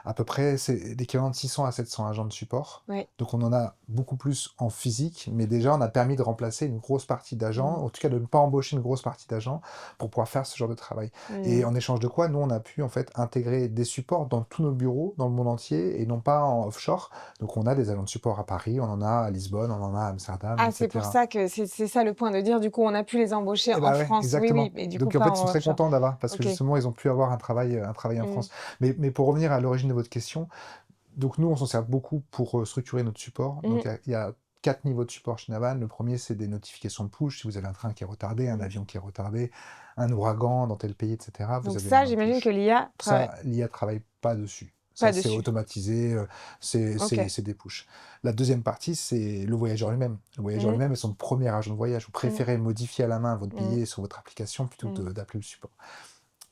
à peu près c'est l'équivalent de 600 à 700 agents de support. Ouais. Donc, on en a beaucoup plus en physique, mais déjà, on a permis de remplacer une grosse partie d'agents, en tout cas de ne pas embaucher une grosse partie d'agents pour pouvoir faire ce genre de travail. Et en échange de quoi, nous, on a pu en fait intégrer des supports dans tous nos bureaux, dans le monde entier, et non pas en offshore. Donc, on a des agents de support à Paris, on en a à Lisbonne, on en a à Amsterdam, Ah, c'est pour etc. ça que c'est ça le point de dire, du coup, on a pu les embaucher Eh en bah ouais, France. Oui, oui, exactement. mais du coup, Donc en pas fait, ils sont en très offshore. contents d'avoir, parce que OK. justement, ils ont pu avoir un travail en France. Mais pour revenir à l'origine de votre question, donc nous, on s'en sert beaucoup pour structurer notre support. Donc Mmh. il y a 4 niveaux de support chez Navan. Le premier, c'est des notifications de push. Si vous avez un train qui est retardé, un Mmh. avion qui est retardé, un ouragan dans tel pays, etc., vous Donc avez ça, un j'imagine que push. l'IA travaille Ça, l'IA travaille pas dessus. pas Ça, c'est dessus. automatisé, OK. c'est des push. La deuxième partie, c'est le voyageur lui-même. Le voyageur Mmh. lui-même est son premier agent de voyage. Vous Mmh. préférez modifier à la main votre Mmh. billet sur votre application plutôt Mmh. que d'appeler le support.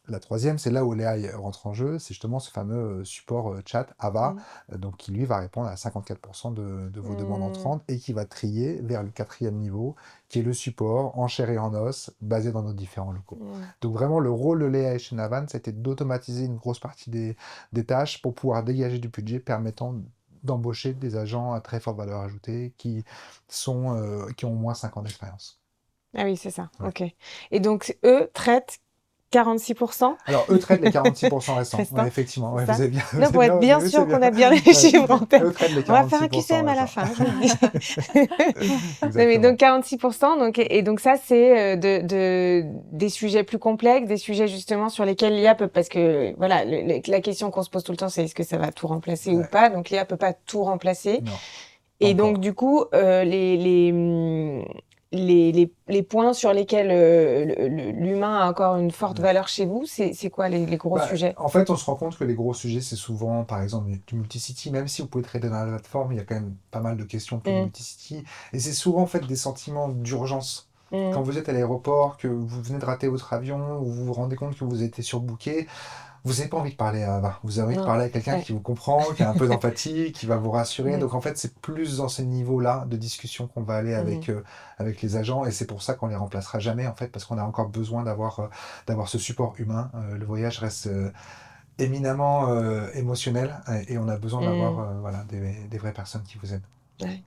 La troisième, c'est là où l'AI rentre en jeu, c'est justement ce fameux support chat Ava, Mmh. donc qui lui va répondre à 54% de vos demandes Mmh. entrantes et qui va trier vers le quatrième niveau, qui est le support en chair et en os, basé dans nos différents locaux. Mmh. Donc vraiment, le rôle de l'AI chez Navan, c'était d'automatiser une grosse partie des tâches pour pouvoir dégager du budget permettant d'embaucher des agents à très forte valeur ajoutée qui ont au moins 5 ans d'expérience. Ah oui, c'est ça. Ouais. OK. Et donc eux traitent 46%? Alors, eux traitent les 46% restants. Ouais, Restants, effectivement. c'est Ouais, ça? vous avez bien, vous Là, avez pour être bien retenu, c'est sûr bien. qu'on a bien les Ouais. chiffres en tête. Eux traitent les On va faire un 46% QCM à la restants. fin, je vous le dis. Non, mais Exactement. donc 46%, donc ça, c'est des sujets plus complexes, des sujets justement sur lesquels l'IA peut, parce que voilà, la question qu'on se pose tout le temps, c'est est-ce que ça va tout remplacer ou Ouais. pas? Donc l'IA peut pas tout remplacer. Non, pas Et donc encore. du coup, les points sur lesquels l'humain a encore une forte Ouais. valeur chez vous, c'est quoi les gros Bah, sujets? en fait, on se rend compte que les gros sujets, c'est souvent, par exemple, du multicity. Même si vous pouvez trader dans la plateforme, il y a quand même pas mal de questions pour le Mmh. multicity. Et c'est souvent, en fait, des sentiments d'urgence. Mmh. Quand vous êtes à l'aéroport, que vous venez de rater votre avion, ou vous vous rendez compte que vous étiez surbooké, vous n'avez pas envie de parler à Ava. Vous avez envie de Non. parler à quelqu'un Ouais. qui vous comprend, qui a un peu d'empathie, qui va vous rassurer. Mmh. Donc en fait, c'est plus dans ces niveaux-là de discussion qu'on va aller Mmh. avec les agents. Et c'est pour ça qu'on les remplacera jamais, en fait, parce qu'on a encore besoin d'avoir ce support humain. Le voyage reste éminemment émotionnel et on a besoin d'avoir Mmh. voilà, des vraies personnes qui vous aident. Ouais.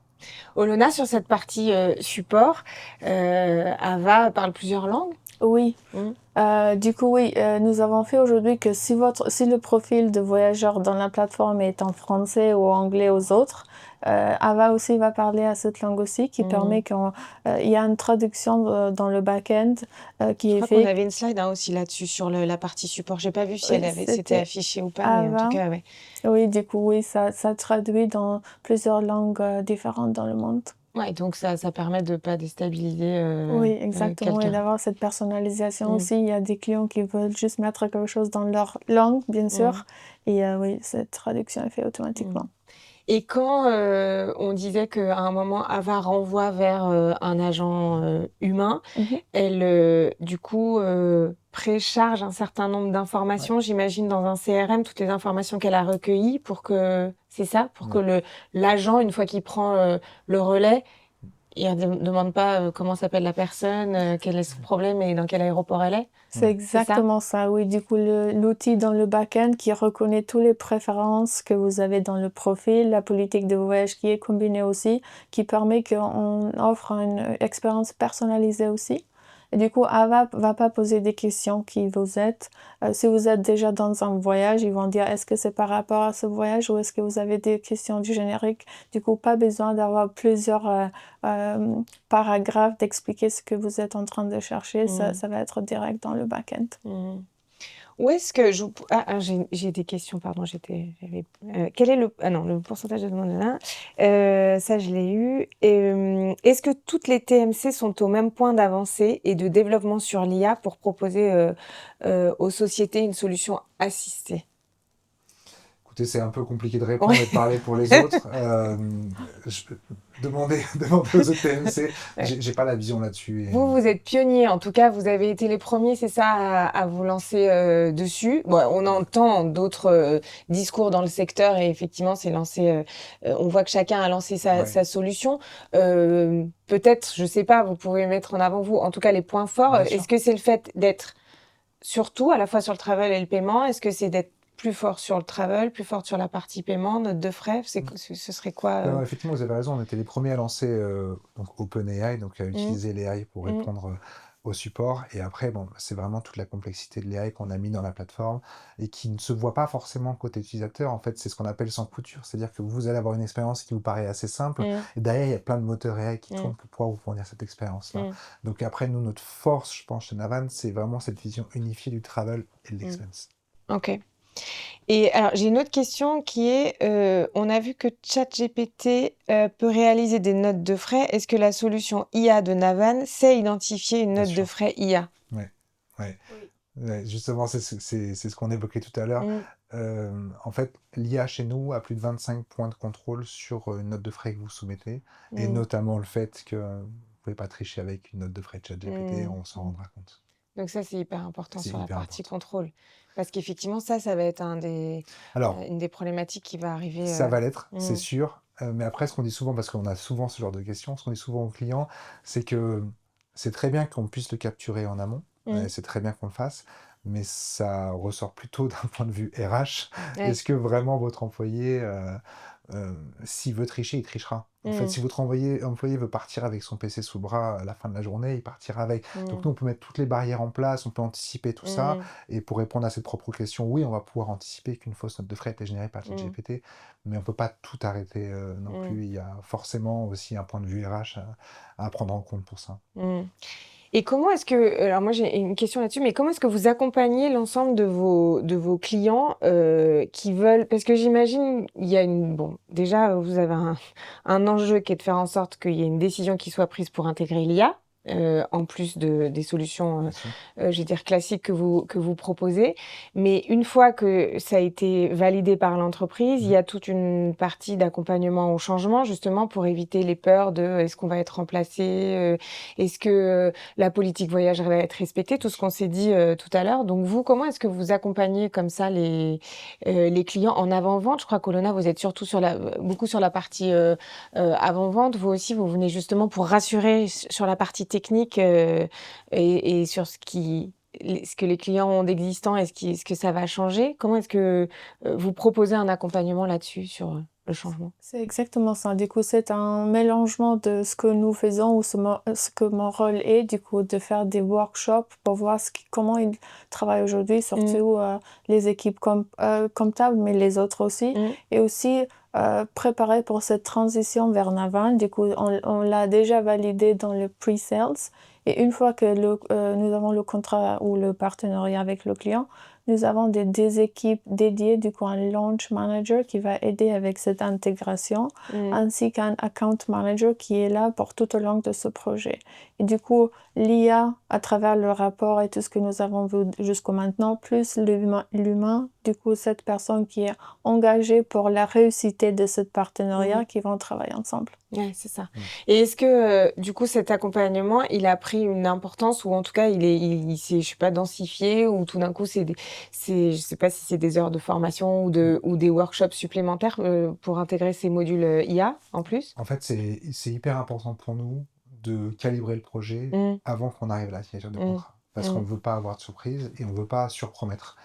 Olona, sur cette partie support, Ava parle plusieurs langues? Oui. Mmh. Du coup, oui, nous avons fait aujourd'hui que si le profil de voyageur dans la plateforme est en français ou anglais aux autres, Ava aussi va parler à cette langue aussi, qui permet qu'il y a une traduction dans le back-end qui Je est crois qu'on fait. avait une slide aussi là-dessus sur la partie support. J'ai pas vu si Oui, c'était c'était affiché ou pas, mais en tout Ava. cas, ouais. Oui, du coup, oui, ça traduit dans plusieurs langues différentes dans le monde. Ouais, donc ça permet de pas déstabiliser Oui, exactement, et quelqu'un. d'avoir cette personnalisation Mmh. aussi. Il y a des clients qui veulent juste mettre quelque chose dans leur langue, bien sûr, et oui, cette traduction est faite automatiquement. Et quand on disait qu'à un moment, Ava renvoie vers un agent humain, Mhm. elle, du coup, précharge un certain nombre Ouais. d'informations, j'imagine, dans un CRM, toutes les informations qu'elle a recueillies pour que, c'est ça, pour Ouais. que l'agent, une fois qu'il prend le relais, il ne demande pas comment s'appelle la personne, quel est son problème et dans quel aéroport elle est. C'est Ouais. exactement ça, oui. Du coup, l'outil dans le back-end qui reconnaît toutes les préférences que vous avez dans le profil, la politique de voyage qui est combinée aussi, qui permet qu'on offre une expérience personnalisée aussi. Et du coup, Ava va pas poser des questions qui vous êtes. Si vous êtes déjà dans un voyage, ils vont dire est-ce que c'est par rapport à ce voyage ou est-ce que vous avez des questions du générique. Du coup, pas besoin d'avoir plusieurs paragraphes d'expliquer ce que vous êtes en train de chercher. Ça va être direct dans le back-end. Où est-ce que je... j'ai des questions, pardon, quel est le pourcentage de demande ça, je l'ai eu. Est-ce que toutes les TMC sont au même point d'avancée et de développement sur l'IA pour proposer aux sociétés une solution assistée? Écoutez, c'est un peu compliqué de répondre Ouais. et de parler pour les autres. Demander aux autres TMC, Ouais. j'ai pas la vision là-dessus. Vous êtes pionniers, en tout cas, vous avez été les premiers, c'est ça, à vous lancer dessus. Bon, on entend d'autres discours dans le secteur et effectivement, c'est lancé. On voit que chacun a lancé Ouais, sa solution. Peut-être, je sais pas, vous pouvez mettre en avant vous, en tout cas, les points forts. bien Est-ce sûr. que c'est le fait d'être surtout à la fois sur le travel et le paiement? Est-ce que c'est d'être plus fort sur le travel, plus fort sur la partie paiement, note de frais? Ce serait quoi Non, effectivement, vous avez raison, on était les premiers à lancer donc OpenAI, donc à Mm, utiliser l'AI pour mm, répondre au support. Et après, bon, c'est vraiment toute la complexité de l'AI qu'on a mis dans la plateforme et qui ne se voit pas forcément côté utilisateur. En fait, c'est ce qu'on appelle sans couture, c'est-à-dire que vous allez avoir une expérience qui vous paraît assez simple, mm, et derrière, il y a plein de moteurs AI qui mm, tournent pour pouvoir vous fournir cette expérience-là. mm, Donc après, nous, notre force, je pense, chez Navan, c'est vraiment cette vision unifiée du travel et de mm. l'expense. Ok. Et alors, j'ai une autre question qui est, on a vu que ChatGPT peut réaliser des notes de frais. Est-ce que la solution IA de Navan sait identifier une Bien note de sûr. frais IA? Ouais. Ouais. Oui. Ouais, justement, c'est ce qu'on évoquait tout à l'heure. Mm, En fait, l'IA chez nous a plus de 25 points de contrôle sur une note de frais que vous soumettez, et mm, notamment le fait que vous ne pouvez pas tricher avec une note de frais de ChatGPT, mm, on s'en mm. rendra compte. Donc ça, c'est hyper important C'est sur la hyper partie important. contrôle. Parce qu'effectivement, ça va être Alors, une des problématiques qui va arriver. ça va l'être, c'est Mm, sûr, mais après, ce qu'on dit souvent, parce qu'on a souvent ce genre de questions, ce qu'on dit souvent aux clients, c'est que c'est très bien qu'on puisse le capturer en amont, mm. c'est très bien qu'on le fasse, mais ça ressort plutôt d'un point de vue RH. Ouais. Est-ce que vraiment votre employé, s'il veut tricher, il trichera? En fait, Mm, si votre employé veut partir avec son PC sous le bras à la fin de la journée, il partira avec. Donc mm, nous, on peut mettre toutes les barrières en place, on peut anticiper tout ça, mm, et pour répondre à cette propre question, oui, on va pouvoir anticiper qu'une fausse note de frais est générée par mm, ChatGPT, mais on ne peut pas tout arrêter non mm, plus. Il y a forcément aussi un point de vue RH à prendre en compte pour ça. mm. Et comment est-ce que, alors moi j'ai une question là-dessus, mais comment est-ce que vous accompagnez l'ensemble de vos clients qui veulent, parce que j'imagine il y a bon, déjà vous avez un enjeu qui est de faire en sorte qu'il y ait une décision qui soit prise pour intégrer l'IA. En plus des solutions, Bien sûr. je vais dire classiques que vous proposez. Mais une fois que ça a été validé par l'entreprise, il y a toute une partie d'accompagnement au changement, justement pour éviter les peurs de est-ce qu'on va être remplacé, est-ce que la politique voyage va être respectée, Bien tout ce sûr. qu'on s'est dit tout à l'heure. Donc vous, comment est-ce que vous accompagnez comme ça les clients en avant-vente? Je crois qu'Olona, vous êtes surtout beaucoup sur la partie avant-vente. Vous aussi, vous venez justement pour rassurer sur la partie technique et sur ce que les clients ont d'existant et ce que ça va changer. Comment est-ce que vous proposez un accompagnement là-dessus sur le changement? C'est exactement ça. Du coup, c'est un mélangement de ce que nous faisons ou ce que mon rôle est, du coup, de faire des workshops pour voir comment ils travaillent aujourd'hui, Mm, surtout les équipes comptables, mais les autres aussi. mm, Et aussi préparer pour cette transition vers Navan. Du coup, on l'a déjà validé dans le pre-sales. Et une fois que nous avons le contrat ou le partenariat avec le client, nous avons des équipes dédiées, du coup un launch manager qui va aider avec cette intégration, mm, ainsi qu'un account manager qui est là pour tout au long de ce projet. Et du coup, l'IA, à travers le rapport et tout ce que nous avons vu jusqu'au maintenant, plus l'humain, du coup cette personne qui est engagée pour la réussite de ce partenariat, mm. qui vont travailler ensemble. Ouais, c'est ça. Mm. Et est-ce que, du coup, cet accompagnement, il a pris une importance ou en tout cas, il s'est, je sais pas, densifié ou tout d'un coup, je sais pas si c'est des heures de formation ou des workshops supplémentaires pour intégrer ces modules IA en plus? En fait, c'est hyper important pour nous de calibrer le projet Mm, avant qu'on arrive à la signature de mm, contrat. Parce qu'on mm, ne veut pas avoir de surprise et on ne veut pas surpromettre.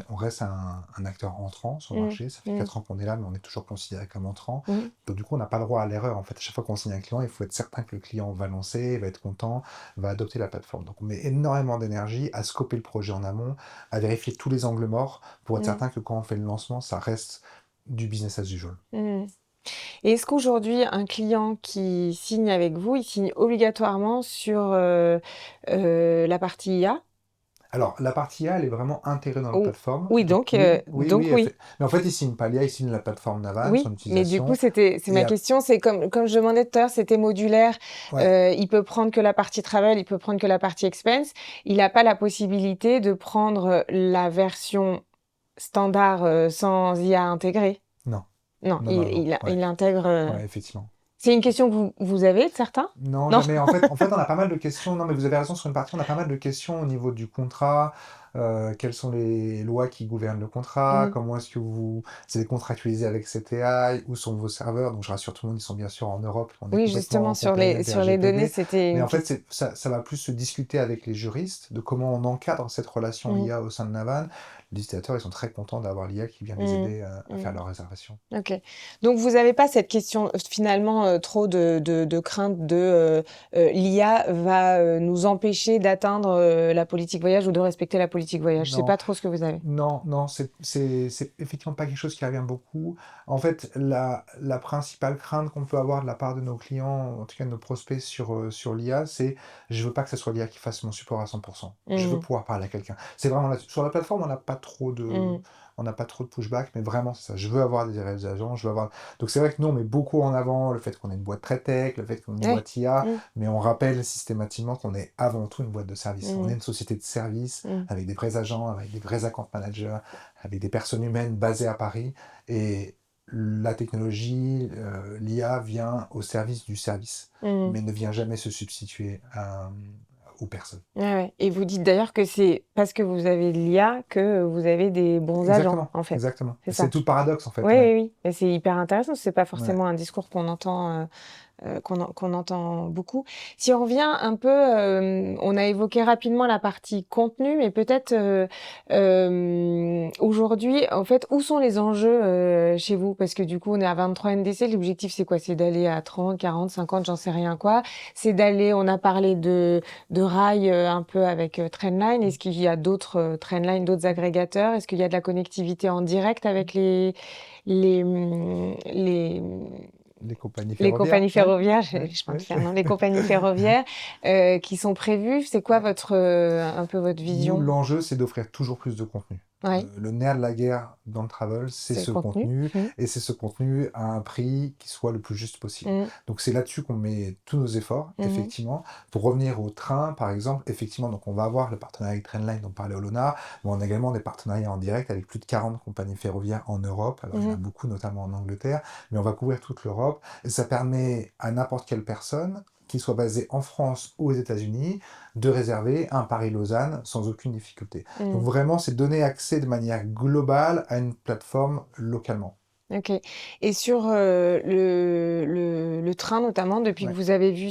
On reste un acteur entrant sur le mm, marché. Ça fait mm, 4 ans qu'on est là, mais on est toujours considéré comme entrant. mm, Donc du coup, on n'a pas le droit à l'erreur. En fait, à chaque fois qu'on signe un client, il faut être certain que le client va lancer, va être content, va adopter la plateforme. Donc on met énormément d'énergie à scoper le projet en amont, à vérifier tous les angles morts pour être mm, certain que quand on fait le lancement, ça reste du business as usual. mm. Et est-ce qu'aujourd'hui, un client qui signe avec vous, il signe obligatoirement sur la partie IA? Alors, la partie A, elle est vraiment intégrée dans la Ou- plateforme. Oui, Donc, oui, oui, oui, donc oui. mais en fait, il signe pas l'IA, il signe la plateforme Navan, Oui, son mais du coup, utilisation. c'est Et ma question, c'est comme je demandais tout à l'heure, c'était modulaire. ouais, Il peut prendre que la partie travel, il peut prendre que la partie expense. Il n'a pas la possibilité de prendre la version standard sans IA intégrée? Non, Non, non, non, non, ouais, il intègre. ouais, effectivement. C'est une question que vous avez de certains? Non, Non? jamais. En fait, on a pas mal de questions. Non, mais vous avez raison sur une partie. On a pas mal de questions au niveau du contrat. Quelles sont les lois qui gouvernent le contrat? Mhm. Comment est-ce que vous allez contractualiser avec CTI? Où sont vos serveurs? Donc, je rassure tout le monde, ils sont bien sûr en Europe. On est Oui, complètement justement, en compliance sur les données, RGPD. c'était Mais une en fait, question. ça va plus se discuter avec les juristes de comment on encadre cette relation Mhm. IA au sein de Navan. Les utilisateurs, ils sont très contents d'avoir l'IA qui vient les Mhm. aider à faire leurs réservations. Ok. Donc, vous n'avez pas cette question, finalement, trop de crainte de l'IA va nous empêcher d'atteindre la politique voyage ou de respecter la politique voyage. C'est Non, pas trop ce que vous avez. non, non, c'est effectivement pas quelque chose qui revient beaucoup. En fait, la principale crainte qu'on peut avoir de la part de nos clients, en tout cas de nos prospects sur l'IA, c'est je veux pas que ce soit l'IA qui fasse mon support à 100%. Je veux Mhm. pouvoir parler à quelqu'un. C'est vraiment sur la plateforme, Mhm. on n'a pas trop de pushback, mais vraiment c'est ça. Je veux avoir des réels agents, je veux avoir. Donc c'est vrai que nous on met beaucoup en avant le fait qu'on est une boîte très tech, le fait qu'on est une Ouais. boîte IA, Mhm. mais on rappelle systématiquement qu'on est avant tout une boîte de service. On est Mhm. une société de service Mhm. avec des vrais agents, avec des vrais account managers, avec des personnes humaines basées à Paris. Et la technologie, l'IA vient au service du service, Mhm. mais ne vient jamais se substituer aux personnes. Ouais, ouais. Et vous dites d'ailleurs que c'est parce que vous avez de l'IA que vous avez des bons agents, Exactement, en fait. exactement. C'est C'est ça. tout le paradoxe en fait, Oui, ouais. oui, oui. Et c'est hyper intéressant. C'est pas Ouais. forcément un discours qu'on entend. Qu'on entend beaucoup. Si on revient un peu, on a évoqué rapidement la partie contenu, mais peut-être aujourd'hui, en fait, où sont les enjeux chez vous? Parce que du coup, on est à 23 NDC. L'objectif, c'est quoi? C'est d'aller à 30, 40, 50, j'en sais rien quoi. C'est d'aller, on a parlé de rail un peu avec Trendline. Est-ce qu'il y a d'autres Trendline, d'autres agrégateurs? Est-ce qu'il y a de la connectivité en direct avec les, hum, les, Les compagnies les ferroviaires, compagnies ouais, ferroviaires, ouais, je parle de ouais. faire, non, les compagnies ferroviaires qui sont prévues, c'est quoi votre un peu votre Nous, vision? l'enjeu, c'est d'offrir toujours plus de contenu. Oui, Le nerf de la guerre dans le travel, c'est c'est le ce contenu. contenu, et c'est ce contenu à un prix qui soit le plus juste possible. Mm, Donc c'est là-dessus qu'on met tous nos efforts, mhm, effectivement. Pour revenir au train, par exemple, effectivement, donc on va avoir le partenariat avec Trainline dont parlait Olona, mais on a également des partenariats en direct avec plus de 40 compagnies ferroviaires en Europe. Alors il y en a mhm, beaucoup, notamment en Angleterre, mais on va couvrir toute l'Europe. Et ça permet à n'importe quelle personne, qui soit basée en France ou aux États-Unis, de réserver un Paris-Lausanne sans aucune difficulté. Donc mm. vraiment, c'est donner accès de manière globale à une plateforme localement. Ok. Et sur le train notamment, depuis que Ouais. vous avez vu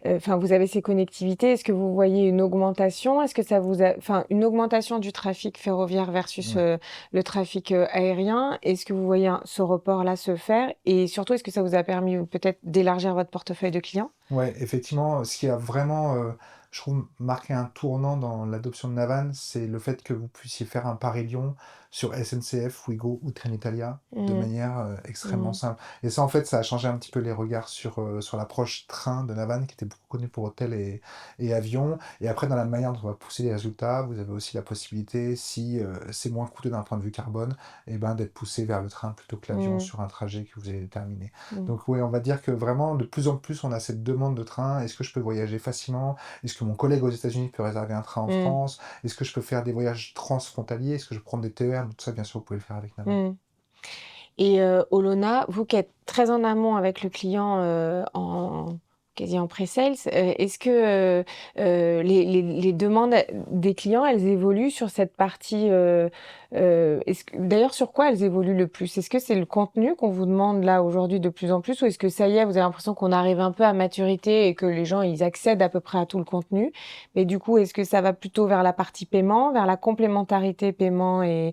enfin vous avez ces connectivités, est-ce que vous voyez une augmentation? Est-ce que ça enfin une augmentation du trafic ferroviaire versus Ouais. le trafic aérien? Est-ce que vous voyez ce report-là se faire? Et surtout, est-ce que ça vous a permis peut-être d'élargir votre portefeuille de clients? Ouais, effectivement, ce qui a vraiment, je trouve, marqué un tournant dans l'adoption de Navan, c'est le fait que vous puissiez faire un Paris-Lyon sur SNCF, Ouigo ou Trenitalia de Mm, manière extrêmement mm, simple. Et ça, en fait, ça a changé un petit peu les regards sur l'approche train de Navan, qui était beaucoup connu pour hôtel et avion. Et après, dans la manière dont on va pousser les résultats, vous avez aussi la possibilité, si c'est moins coûteux d'un point de vue carbone, et ben, d'être poussé vers le train plutôt que l'avion mm, sur un trajet que vous avez déterminé. mm, Donc oui, on va dire que vraiment, de plus en plus, on a cette demande de train. Est-ce que je peux voyager facilement? Est-ce que mon collègue aux États-Unis peut réserver un train en mm, France? Est-ce que je peux faire des voyages transfrontaliers? Est-ce que je peux prendre des TER? Tout ça, bien sûr, vous pouvez le faire avec Navan. mm. Et Olona, vous qui êtes très en amont avec le client quasi en pré-sales, est-ce que les demandes des clients, elles évoluent sur cette partie d'ailleurs, sur quoi elles évoluent le plus? Est-ce que c'est le contenu qu'on vous demande là aujourd'hui de plus en plus, ou est-ce que ça y est, vous avez l'impression qu'on arrive un peu à maturité et que les gens, ils accèdent à peu près à tout le contenu? Mais du coup, est-ce que ça va plutôt vers la partie paiement, vers la complémentarité paiement et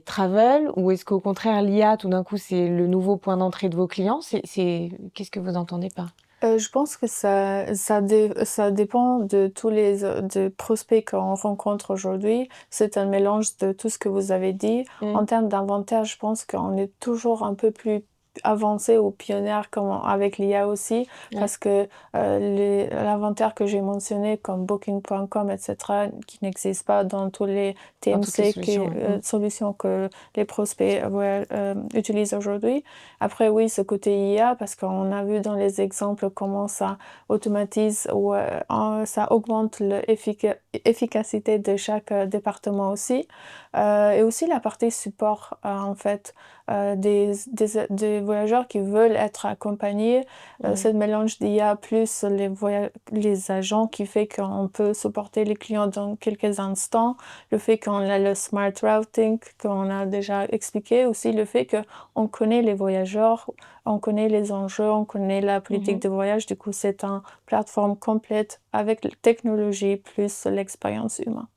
travel, ou est-ce qu'au contraire, l'IA, tout d'un coup, c'est le nouveau point d'entrée de vos clients? Qu'est-ce que vous entendez par? Je pense que ça dépend de tous les de prospects qu'on rencontre aujourd'hui. C'est un mélange de tout ce que vous avez dit. Mm, En termes d'inventaire, je pense qu'on est toujours un peu plus avancé ou pionnière comme avec l'IA aussi, ouais, parce que l'inventaire que j'ai mentionné comme Booking.com, etc., qui n'existe pas dans tous les dans toutes les TMC solutions. Ouais. solutions que les prospects utilisent aujourd'hui. Après, oui, ce côté IA, parce qu'on a vu dans les exemples comment ça automatise ou ça augmente l'efficacité de chaque département aussi. Et aussi la partie support, en fait, des voyageurs qui veulent être accompagnés. Ce mélange d'IA plus les agents qui fait qu'on peut supporter les clients dans quelques instants, le fait qu'on a le smart routing qu'on a déjà expliqué, aussi le fait qu'on connaît les voyageurs, on connaît les enjeux, on connaît la politique de voyage. Du coup, c'est une plateforme complète avec la technologie plus l'expérience humaine.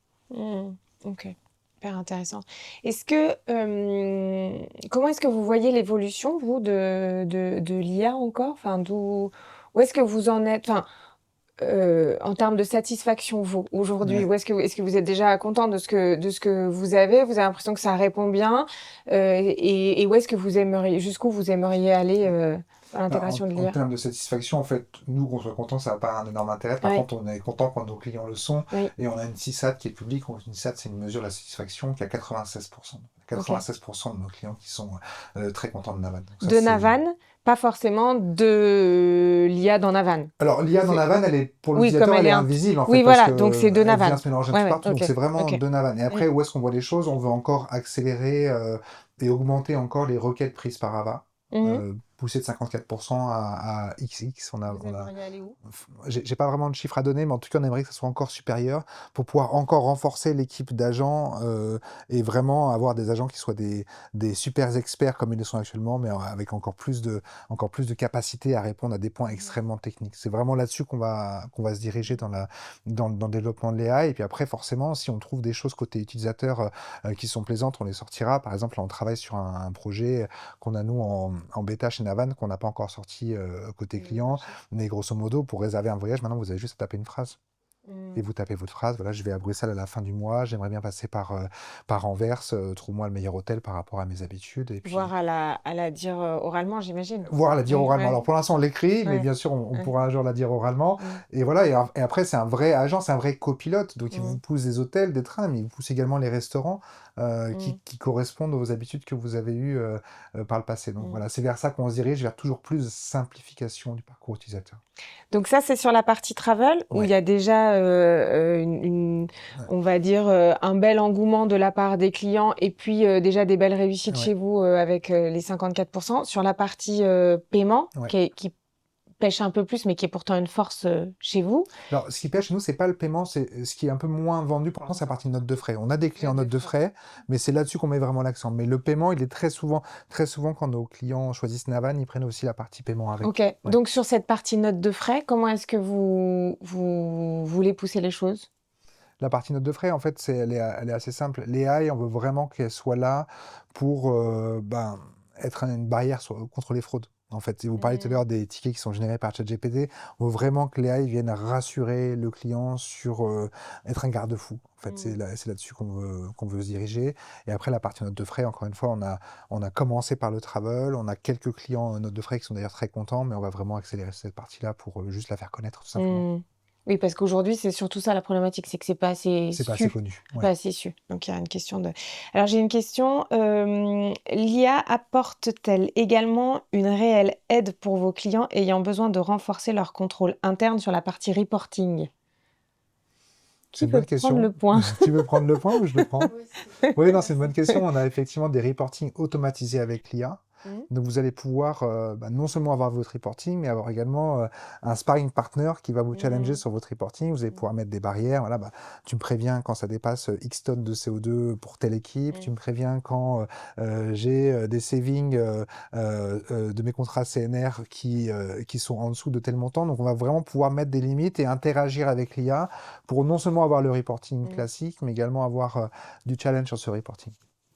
Ok, hyper intéressant. Comment est-ce que vous voyez l'évolution, vous, de l'IA encore? Enfin, où est-ce que vous en êtes? Enfin, en termes de satisfaction, vous, aujourd'hui, Ouais. est-ce que vous êtes déjà content de ce que vous avez? Vous avez l'impression que ça répond bien? Et où est-ce que jusqu'où vous aimeriez aller dans l'intégration de En l'IA? termes de satisfaction, en fait, nous, qu'on soit content, ça n'a pas un énorme intérêt. Par Oui, contre, on est content quand nos clients le sont. oui, Et on a une CSAT qui est publique. Une CSAT, c'est une mesure de la satisfaction qui a 96%. ok. 96% de nos clients qui sont très contents de Navan. Donc ça, De Navan, pas forcément de l'IA dans Navan. Alors, l'IA dans Navan, pour Oui, comme l'utilisateur, elle elle est est invisible, en fait, Oui, parce voilà, donc c'est de qu'elle vient Navan. se mélanger un Ouais, peu ouais, partout. Donc, ok, c'est vraiment ok. de Navan. Et après, où est-ce qu'on voit les choses? On veut encore accélérer et augmenter encore les requêtes prises par Ava. Mhm. Pousser de 54% à XX. Vous aimeriez aller où? J'ai pas vraiment de chiffre à donner, mais en tout cas, on aimerait que ça soit encore supérieur pour pouvoir encore renforcer l'équipe d'agents et vraiment avoir des agents qui soient des super experts comme ils le sont actuellement, mais avec encore plus de capacité à répondre à des points extrêmement techniques. C'est vraiment là-dessus qu'on va se diriger dans le développement de l'AI. Et puis après, forcément, si on trouve des choses côté utilisateur qui sont plaisantes, on les sortira. Par exemple, là, on travaille sur un projet qu'on a, nous, en bêta chez Navan, qu'on n'a pas encore sorti côté client. Mais grosso modo, pour réserver un voyage, maintenant, vous avez juste à taper une phrase. Et vous tapez votre phrase, voilà, je vais à Bruxelles à la fin du mois, j'aimerais bien passer par Anvers, trouve-moi le meilleur hôtel par rapport à mes habitudes. Et puis, Voire à la dire oralement, j'imagine. voire la dire Oui, oralement. ouais, Alors pour l'instant, on l'écrit, mais ouais, bien sûr, on ouais. pourra un jour la dire oralement. Mm, Et voilà, et après, c'est un vrai agent, c'est un vrai copilote. Donc il vous mm, pousse des hôtels, des trains, mais il vous pousse également les restaurants mm, qui correspondent aux habitudes que vous avez eues par le passé. Donc mm. voilà, c'est vers ça qu'on se dirige, vers toujours plus de simplification du parcours utilisateur. Donc ça, c'est sur la partie travel, où il y Ouais. a déjà, Ouais. on va dire, un bel engouement de la part des clients et puis déjà des belles réussites Ouais. chez vous avec les 54%. Sur la partie paiement, Ouais. qui pêche un peu plus, mais qui est pourtant une force chez vous. Alors, ce qui pêche chez nous, c'est pas le paiement, c'est ce qui est un peu moins vendu pour l'instant, c'est la partie note de frais. On a des clients notes de frais, mais c'est là-dessus qu'on met vraiment l'accent. Mais le paiement, il est très souvent quand nos clients choisissent Navan, ils prennent aussi la partie paiement avec. Ok, Ouais. donc sur cette partie note de frais, comment est-ce que vous voulez pousser les choses? La partie note de frais, en fait, elle est assez simple. L'AI, on veut vraiment qu'elle soit là pour être une barrière contre les fraudes. En fait, si vous parliez tout à l'heure des tickets qui sont générés par ChatGPT, on veut vraiment que l'AI vienne rassurer le client sur être un garde-fou. En fait, c'est là-dessus qu'on veut se diriger. Et après, la partie note de frais, encore une fois, on a commencé par le travel. On a quelques clients note de frais qui sont d'ailleurs très contents, mais on va vraiment accélérer cette partie-là pour juste la faire connaître, tout simplement. Oui, parce qu'aujourd'hui, c'est surtout ça la problématique, c'est que c'est pas assez C'est pas assez su. connu. C'est pas assez su. Donc il y a une question de. Alors j'ai une question. L'IA apporte-t-elle également une réelle aide pour vos clients ayant besoin de renforcer leur contrôle interne sur la partie reporting? C'est Qui une veut bonne prendre le question. point? Tu veux prendre le point ou je le prends? Oui, non, c'est une bonne question. On a effectivement des reporting automatisés avec l'IA. Donc vous allez pouvoir non seulement avoir votre reporting, mais avoir également un sparring partner qui va vous challenger sur votre reporting. Vous allez pouvoir mettre des barrières. Voilà, tu me préviens quand ça dépasse X tonnes de CO2 pour telle équipe. Tu me préviens quand j'ai des savings de mes contrats CNR qui sont en dessous de tel montant. Donc on va vraiment pouvoir mettre des limites et interagir avec l'IA pour non seulement avoir le reporting classique, mais également avoir du challenge sur ce reporting.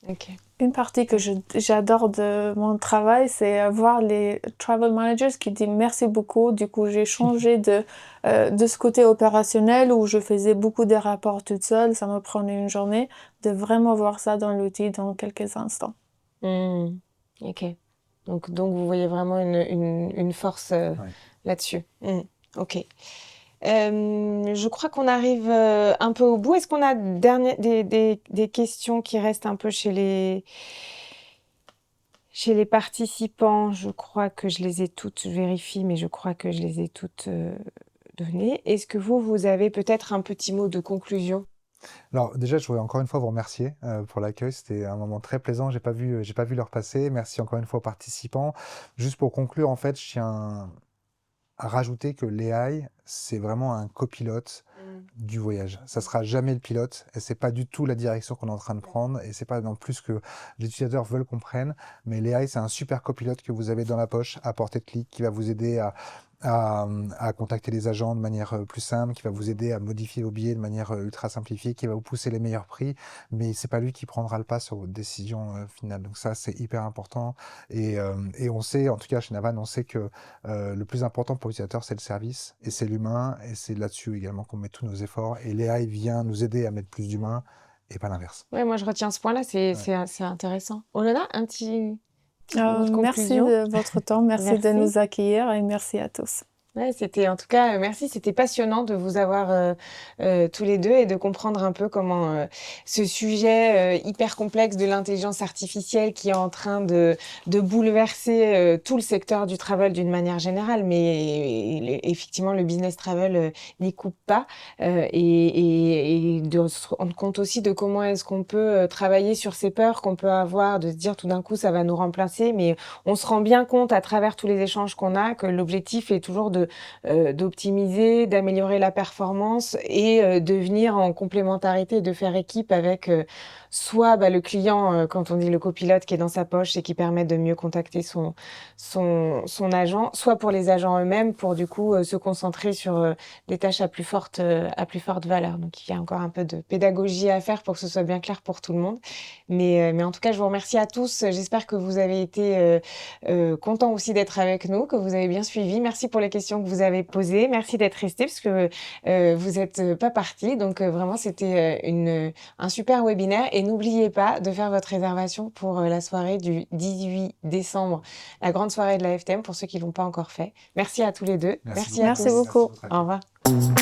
Ok. Une partie que j'adore de mon travail, c'est voir les travel managers qui disent merci beaucoup. Du coup, j'ai changé de ce côté opérationnel où je faisais beaucoup de rapports toute seule. Ça me prenait une journée de vraiment voir ça dans l'outil dans quelques instants. Ok. Donc vous voyez vraiment une force là-dessus. Ok. Je crois qu'on arrive un peu au bout. Est-ce qu'on a des questions qui restent un peu chez les participants? Je crois que je les ai toutes, je vérifie, mais je crois que je les ai toutes données. Est-ce que vous avez peut-être un petit mot de conclusion? Alors déjà, je voudrais encore une fois vous remercier pour l'accueil. C'était un moment très plaisant. J'ai pas vu l'heure passer. Merci encore une fois aux participants. Juste pour conclure, en fait, je tiens à rajouter que l'AI, c'est vraiment un copilote du voyage. Ça sera jamais le pilote et c'est pas du tout la direction qu'on est en train de prendre et c'est pas non plus ce que les utilisateurs veulent qu'on prenne. Mais l'AI, c'est un super copilote que vous avez dans la poche à portée de clic qui va vous aider à contacter les agents de manière plus simple, qui va vous aider à modifier vos billets de manière ultra simplifiée, qui va vous pousser les meilleurs prix, mais c'est pas lui qui prendra le pas sur votre décision finale. Donc ça, c'est hyper important. Et on sait, en tout cas chez Navan, on sait que le plus important pour l'utilisateur, c'est le service, et c'est l'humain, et c'est là-dessus également qu'on met tous nos efforts. Et l'AI vient nous aider à mettre plus d'humain, et pas l'inverse. Ouais, moi je retiens ce point-là, Ouais. c'est intéressant. Olona, un petit mot de Merci conclusion? de votre temps, merci de Merci. nous accueillir et merci à tous. Ouais, c'était en tout cas, merci, c'était passionnant de vous avoir tous les deux et de comprendre un peu comment ce sujet hyper complexe de l'intelligence artificielle qui est en train de bouleverser tout le secteur du travel d'une manière générale, mais effectivement le business travel n'y coupe pas et de se rendre compte aussi de comment est-ce qu'on peut travailler sur ces peurs qu'on peut avoir, de se dire tout d'un coup ça va nous remplacer, mais on se rend bien compte à travers tous les échanges qu'on a que l'objectif est toujours d'optimiser, d'améliorer la performance et de venir en complémentarité, de faire équipe avec soit le client, quand on dit le copilote qui est dans sa poche et qui permet de mieux contacter son agent, soit pour les agents eux-mêmes pour du coup se concentrer sur des tâches à plus forte valeur. Donc il y a encore un peu de pédagogie à faire pour que ce soit bien clair pour tout le monde. Mais en tout cas, je vous remercie à tous. J'espère que vous avez été contents aussi d'être avec nous, que vous avez bien suivi. Merci pour les questions que vous avez posées. Merci d'être restés parce que vous n'êtes pas partis. Donc vraiment, c'était un super webinaire. Et n'oubliez pas de faire votre réservation pour la soirée du 18 décembre, la grande soirée de la FTM pour ceux qui ne l'ont pas encore fait. Merci à tous les deux. Merci Merci à beaucoup. Merci tous. beaucoup. Merci de votre Au accueil. revoir.